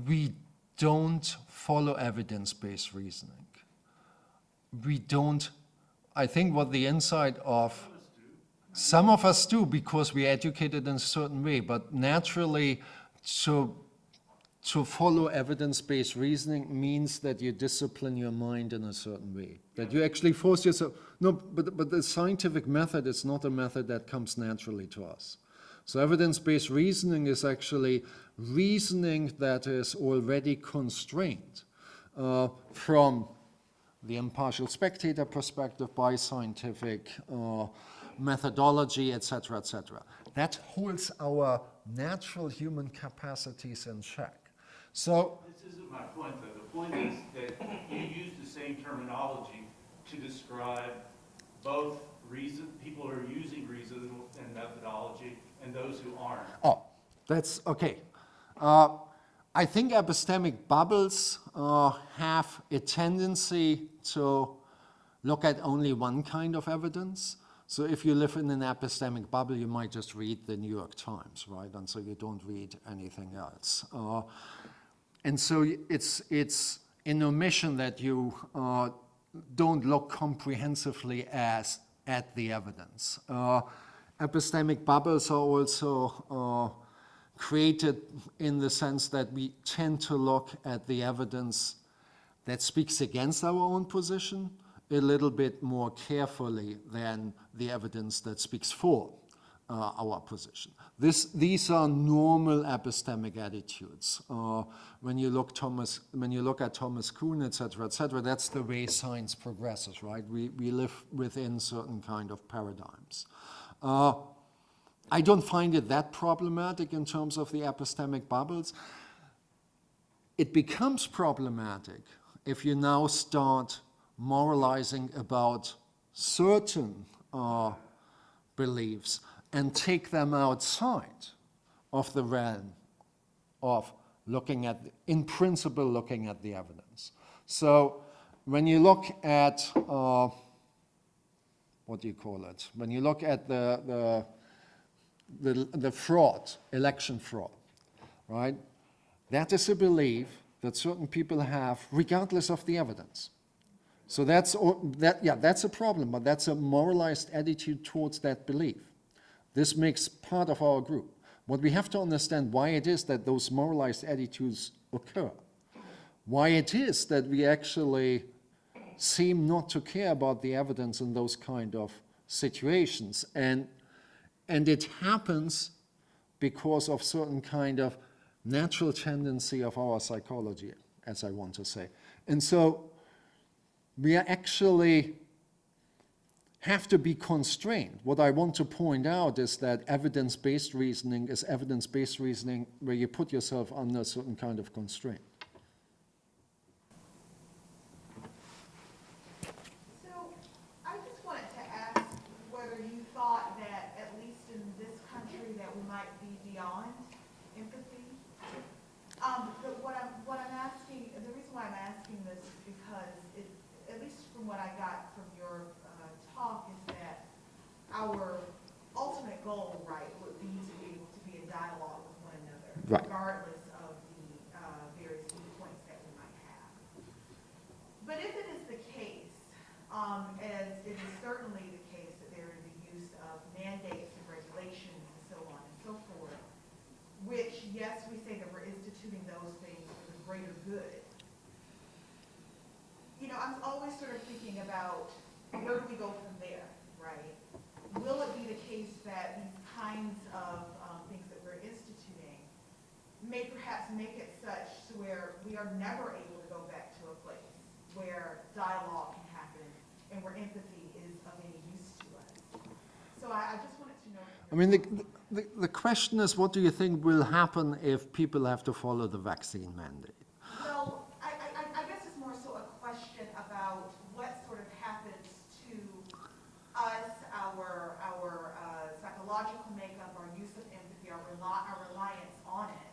S2: we don't follow evidence-based reasoning. We don't, I think what the insight of some of us do because we're educated in a certain way, but naturally to follow evidence-based reasoning means that you discipline your mind in a certain way, that you actually force yourself. No, but the scientific method is not a method that comes naturally to us. So evidence-based reasoning is actually reasoning that is already constrained from the impartial spectator perspective by scientific methodology, etc., etc. That holds our natural human capacities in check. So
S4: this isn't my point, though. The point is that you use the same terminology to describe both people who are using reason and methodology and those who aren't.
S2: Oh, that's okay. I think epistemic bubbles have a tendency to look at only one kind of evidence. So if you live in an epistemic bubble, you might just read the New York Times, right? And so you don't read anything else. And so it's an omission that you don't look comprehensively at the evidence. Epistemic bubbles are also created in the sense that we tend to look at the evidence that speaks against our own position a little bit more carefully than the evidence that speaks for our position. These are normal epistemic attitudes. When you look at Thomas Kuhn, et cetera, that's the way science progresses, right? We live within certain kind of paradigms. I don't find it that problematic in terms of the epistemic bubbles. It becomes problematic if you now start moralizing about certain beliefs and take them outside of the realm of looking at, in principle, looking at the evidence. So when you look at, what do you call it? When you look at the fraud, election fraud, right? That is a belief that certain people have regardless of the evidence. So that's a problem, but that's a moralized attitude towards that belief. This makes part of our group. What we have to understand why it is that those moralized attitudes occur. Why it is that we actually seem not to care about the evidence in those kind of situations. And it happens because of certain kind of natural tendency of our psychology, as I want to say. And so we actually have to be constrained. What I want to point out is that evidence-based reasoning is evidence-based reasoning where you put yourself under a certain kind of constraint.
S5: So I just wanted to ask whether you thought that, at least in this country, that we might be beyond empathy. But what I'm asking, the reason why I'm asking this is because it, at least from what I got from your talk, is that our ultimate goal, right, would be to be able to be in dialogue with one another,
S2: right,
S5: regardless of the various viewpoints that we might have. But if it is the case, as it is certainly the case that there is the use of mandates and regulations and so on and so forth, which, yes, we say that we're instituting those things for the greater good. You know, I'm always sort of thinking about where do we go from there, right? Will it be the case that these kinds of things that we're instituting may perhaps make it such to where we are never able to go back to a place where dialogue can happen and where empathy is of any use to us? So I just wanted to know.
S2: I mean, the question is, what do you think will happen if people have to follow the vaccine mandate?
S5: Well, I guess it's more so a question about what sort of happens to us, our psychological makeup, our use of empathy, our reliance on it,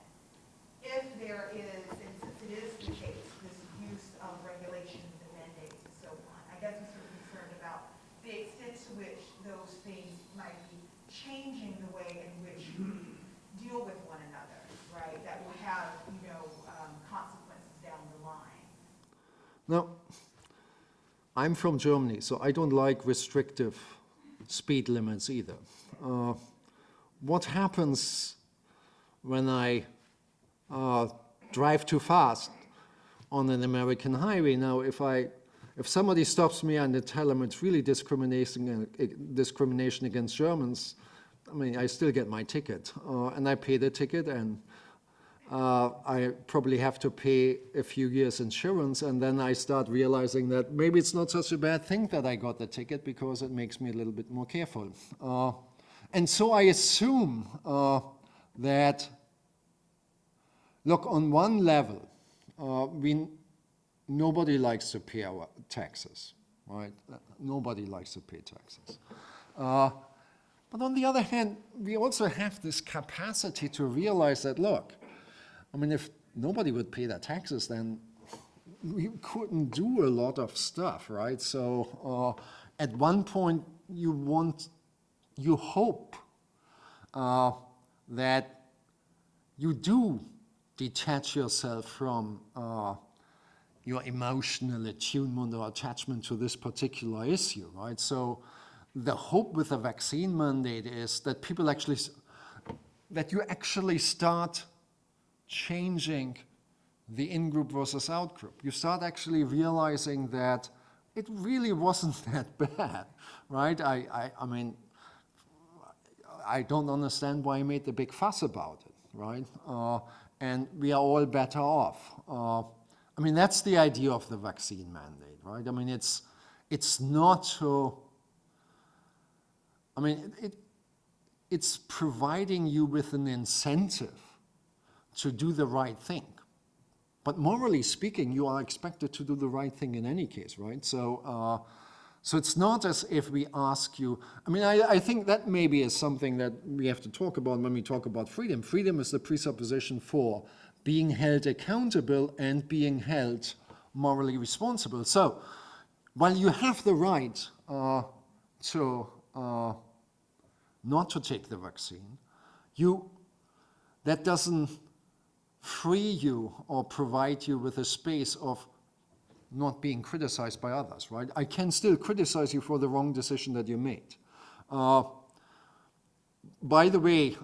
S5: if there is, and since it is the case, this use of regulations and mandates and so on. I guess I'm sort of concerned about the extent to which those things might be changing the way in which we deal with one another, right? That will have, you know, consequences down the line.
S2: Now, I'm from Germany, so I don't like restrictive speed limits either. What happens when I drive too fast on an American highway? Now, if somebody stops me and they tell them it's really discrimination against Germans, I mean, I still get my ticket, and I pay the ticket, and I probably have to pay a few years insurance, and then I start realizing that maybe it's not such a bad thing that I got the ticket because it makes me a little bit more careful. And so I assume that, look, on one level, nobody likes to pay our taxes, right? Nobody likes to pay taxes. But on the other hand, we also have this capacity to realize that, look, I mean, if nobody would pay their taxes, then couldn't do a lot of stuff, right? So at one point you hope that you do detach yourself from your emotional attunement or attachment to this particular issue, right? So the hope with a vaccine mandate is that people actually, that you actually start changing the in-group versus out-group. You start actually realizing that it really wasn't that bad, right? I mean, I don't understand why I made the big fuss about it, right? And we are all better off. I mean, that's the idea of the vaccine mandate, right? I mean, it's not so, I mean, it's providing you with an incentive to do the right thing. But morally speaking, you are expected to do the right thing in any case, right? So, so it's not as if we ask you, I mean, I think that maybe is something that we have to talk about when we talk about freedom. Freedom is the presupposition for being held accountable and being held morally responsible. So, while you have the right to not to take the vaccine, that doesn't free you or provide you with a space of not being criticized by others, right? I can still criticize you for the wrong decision that you made. By the way,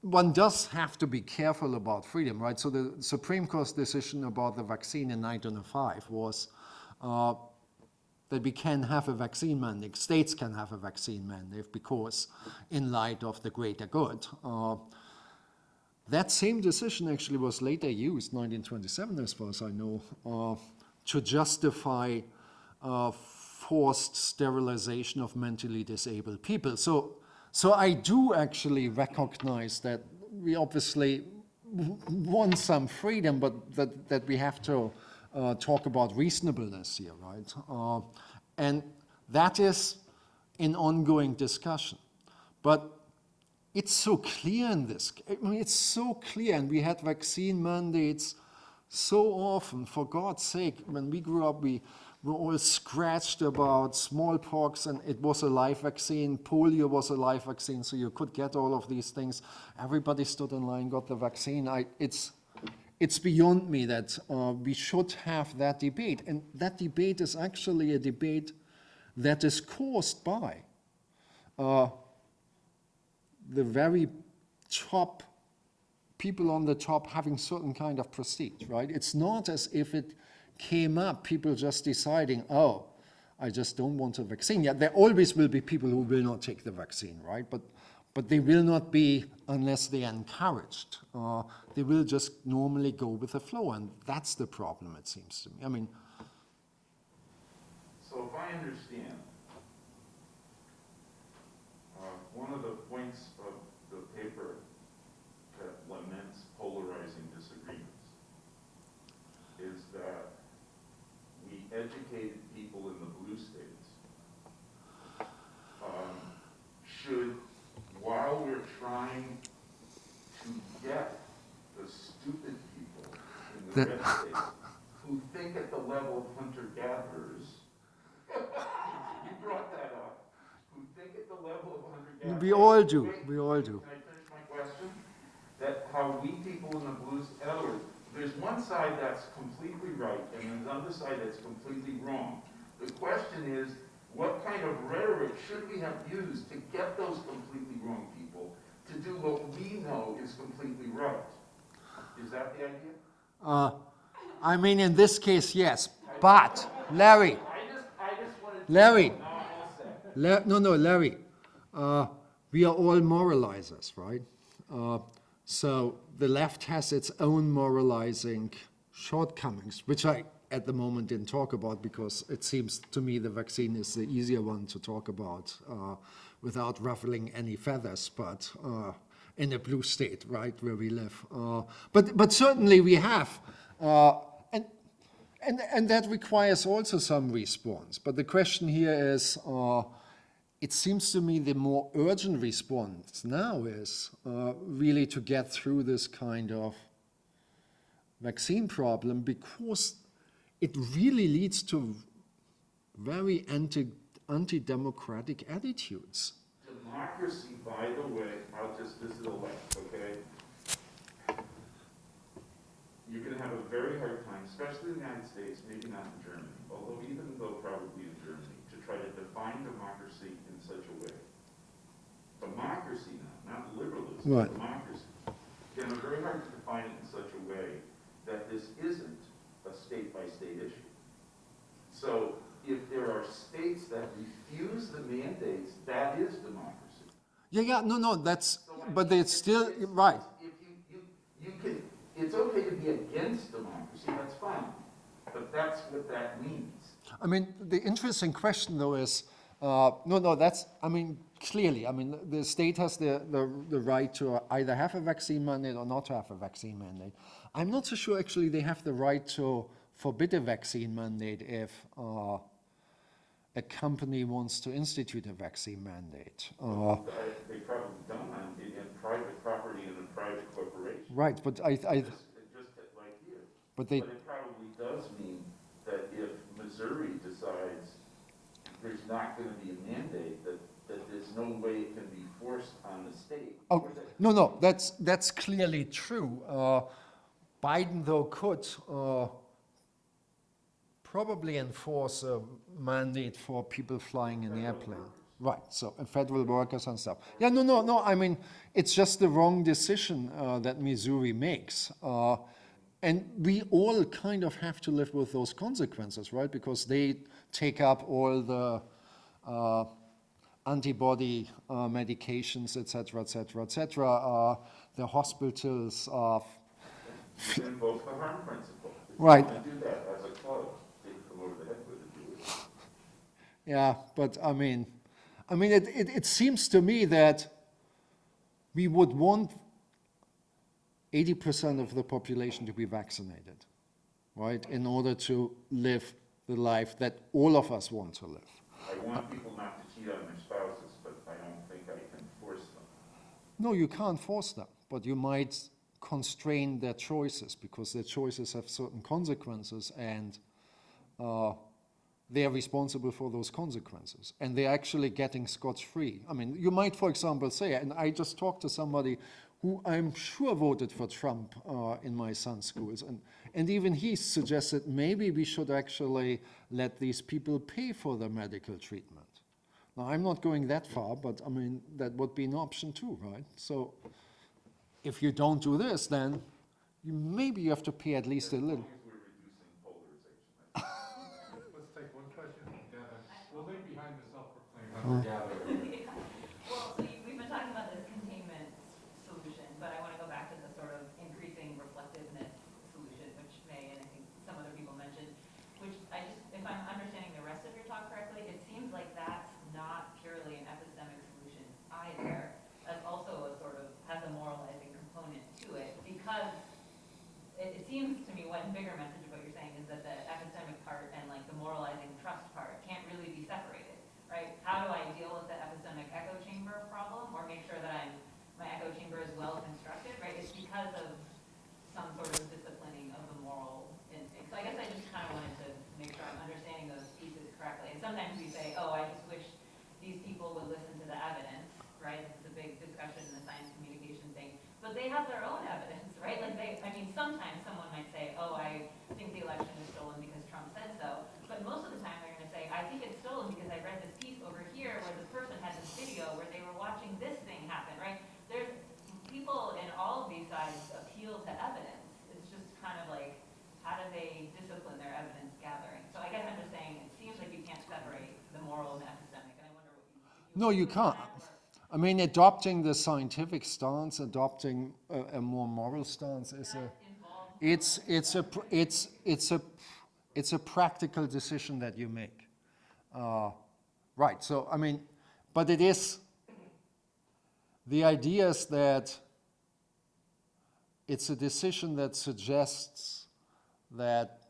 S2: one does have to be careful about freedom, right? So the Supreme Court's decision about the vaccine in 1905 was that we can have a vaccine mandate, states can have a vaccine mandate because in light of the greater good. That same decision actually was later used, 1927 as far as I know, to justify forced sterilization of mentally disabled people. So I do actually recognize that we obviously want some freedom, but that we have to talk about reasonableness here, right? And that is an ongoing discussion. But it's so clear in this, I mean, it's so clear, and we had vaccine mandates so often. For God's sake, when we grew up, we were all scratched about smallpox, and it was a live vaccine. Polio was a live vaccine, so you could get all of these things. Everybody stood in line, got the vaccine. It's beyond me that we should have that debate. And that debate is actually a debate that is caused by the very top, people on the top having certain kind of prestige, right? It's not as if it came up, people just deciding, oh, I just don't want a vaccine. Yeah, there always will be people who will not take the vaccine, right? But they will not be unless they are encouraged. They will just normally go with the flow, and that's the problem, it seems to me. I mean,
S6: so if I understand, one of the points of the paper that laments polarizing disagreements is that we educated people in the blue states should, while we're trying to get the stupid people in the red states who think at the level of hunter-gatherers, you brought that up, who think at the level of hunter-gatherers.
S2: we all do, we all do.
S6: Can I finish my question? That how we people in the blues, in other words, there's one side that's completely right and there's another side that's completely wrong. The question is, what kind of rhetoric should we have used to get those completely wrong people to do what we know is completely right? Is that the idea?
S2: I mean, in this case, yes. But, Larry,
S6: I just wanted to
S2: Larry,
S6: know.
S2: Larry, we are all moralizers, right? So the left has its own moralizing shortcomings, which I, at the moment, didn't talk about because it seems to me the vaccine is the easier one to talk about without ruffling any feathers, but in a blue state, right, where we live. But certainly we have, and that requires also some response. But the question here is, it seems to me the more urgent response now is really to get through this kind of vaccine problem, because it really leads to very anti-democratic attitudes.
S6: Democracy, by the way, this is the left, okay? You're going to have a very hard time, especially in the United States, maybe not in Germany, although even though probably in Germany, to try to define democracy in such a way. Democracy now, not liberalism,
S2: Right.
S6: democracy. You're going to have very hard to define it in such a way that this isn't a state-by-state issue. So if there are states that refuse the mandates, that is democracy.
S2: Yeah, no, that's,
S6: So
S2: but it's still, right.
S6: If you can, it's okay to be against democracy, that's fine, but that's what that means.
S2: I mean, the interesting question, though, is that's, I mean, clearly, I mean, the state has the right to either have a vaccine mandate or not to have a vaccine mandate. I'm not so sure, actually, they have the right to forbid a vaccine mandate if a company wants to institute a vaccine mandate.
S6: They probably don't in private property and in private corporation.
S2: Right, but
S6: Just like here.
S2: But
S6: it probably does mean that if Missouri decides there's not going to be a mandate, that there's no way it can be forced on the state.
S2: Oh, no, that's clearly true. Biden, though, could probably enforce a mandate for people flying in the airplane. Right, so, and federal workers and stuff. Yeah, no, I mean, it's just the wrong decision that Missouri makes. And we all kind of have to live with those consequences, right? Because they take up all the antibody medications, et cetera, et cetera, et cetera. The hospitals
S6: You invoke the harm principle. If
S2: right.
S6: you want to do that as a club, take them over the head with it. Do it.
S2: Yeah, but I mean, it seems to me that we would want 80% of the population to be vaccinated, right, in order to live the life that all of us want to live.
S6: I want people not to cheat on their spouses, but I don't think I can force them.
S2: No, you can't force them, but you might constrain their choices because their choices have certain consequences, and they are responsible for those consequences, and they're actually getting scot-free. I mean, you might, for example, say, and I just talked to somebody who I'm sure voted for Trump in my son's schools, and even he suggested maybe we should actually let these people pay for the medical treatment. Now, I'm not going that far, but I mean, that would be an option too, right? So if you don't do this, then maybe you have to pay at least a little.
S6: We're reducing polarization.
S1: Let's take one question from Devin. We'll leave behind the self-proclaimed hunter-gatherer.
S7: Well, so we've been talking about this containment solution, but I want to go back to the sort of increasing reflectiveness solution, which May and I think some other people mentioned, which if I'm understanding the rest of your talk correctly, it seems like that's not purely an epistemic solution either. That's also a sort of, has a moralizing component to it, because it seems to me one bigger message of what you're saying is that the epistemic part and like the moralizing trust part can't really be separated, right? How do I deal with the epistemic echo chamber problem, or make sure that my echo chamber is well constructed, right? It's because of some sort of disciplining of the moral instinct. So I guess I just kind of wanted to make sure I'm understanding those pieces correctly. And sometimes we say, oh, I just wish these people would listen to the evidence, right? It's a big discussion in the science communication thing. But they have their own evidence, right? Like sometimes someone might say, oh, I think the election is stolen because Trump said so. But most of the time they're going to say, I think it's stolen because I read this piece over here where this person had this video where they were watching this thing happen, right? There's people in all of these sides appeal to evidence. It's just kind of like, how do they discipline their evidence gathering? So I guess I'm just saying, it seems like you can't separate the moral and the epistemic, and I wonder what you
S2: No, you can't. I mean, adopting the scientific stance, adopting a more moral stance is it's a practical decision that you make. Right. So I mean, but it is. The idea is that it's a decision that suggests that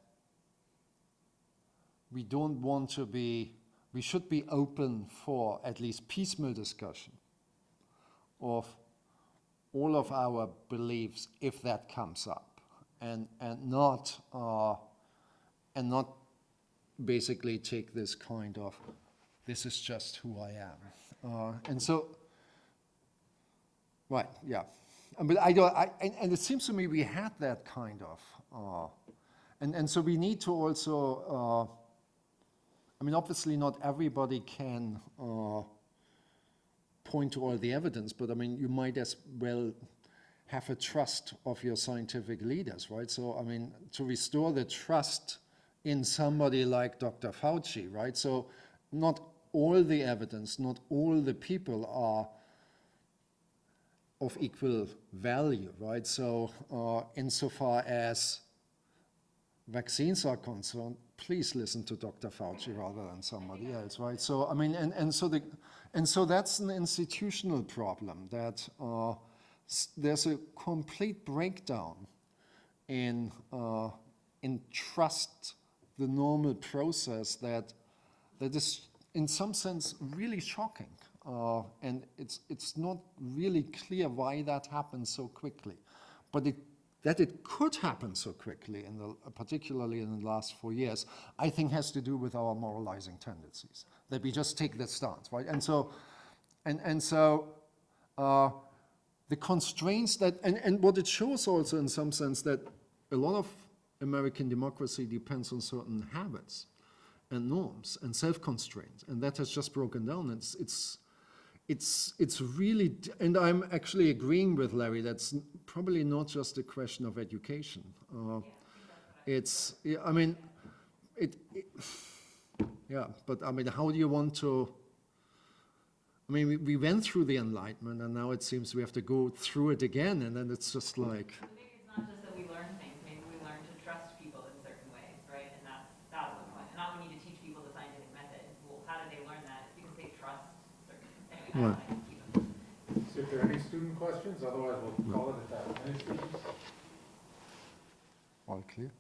S2: we don't want to be. We should be open for at least piecemeal discussion of all of our beliefs if that comes up, and not and not basically take this kind of, this is just who I am. And so, right, yeah. But and it seems to me we had that kind of, and so we need to also, I mean, obviously not everybody can point to all the evidence, but I mean, you might as well have a trust of your scientific leaders, right? So, I mean, to restore the trust in somebody like Dr. Fauci, right? So not all the evidence, not all the people are of equal value, right? So insofar as vaccines are concerned, please listen to Dr. Fauci rather than somebody else, right? So I mean, and so that's an institutional problem, that there's a complete breakdown in trust, the normal process that is in some sense really shocking, and it's not really clear why that happens so quickly, but that it could happen so quickly, particularly in the last 4 years, I think has to do with our moralizing tendencies, that we just take that stance, right? And so the constraints that, and what it shows also in some sense, that a lot of American democracy depends on certain habits and norms and self-constraints, and that has just broken down. It's really, and I'm actually agreeing with Larry, that's probably not just a question of education. I mean, yeah, but I mean, how do you want to, I mean, we went through the Enlightenment, and now it seems we have to go through it again, and then it's just like.
S7: So maybe it's not just that we learn things, maybe we learn to trust people in certain ways, right? And that was the point. And not we need to teach people the scientific method. Well, how did they learn that? It's because they trust certain, anyway, I don't know, keep them.
S8: See if there are any student questions, otherwise we'll call it at that. Any students?
S2: All clear?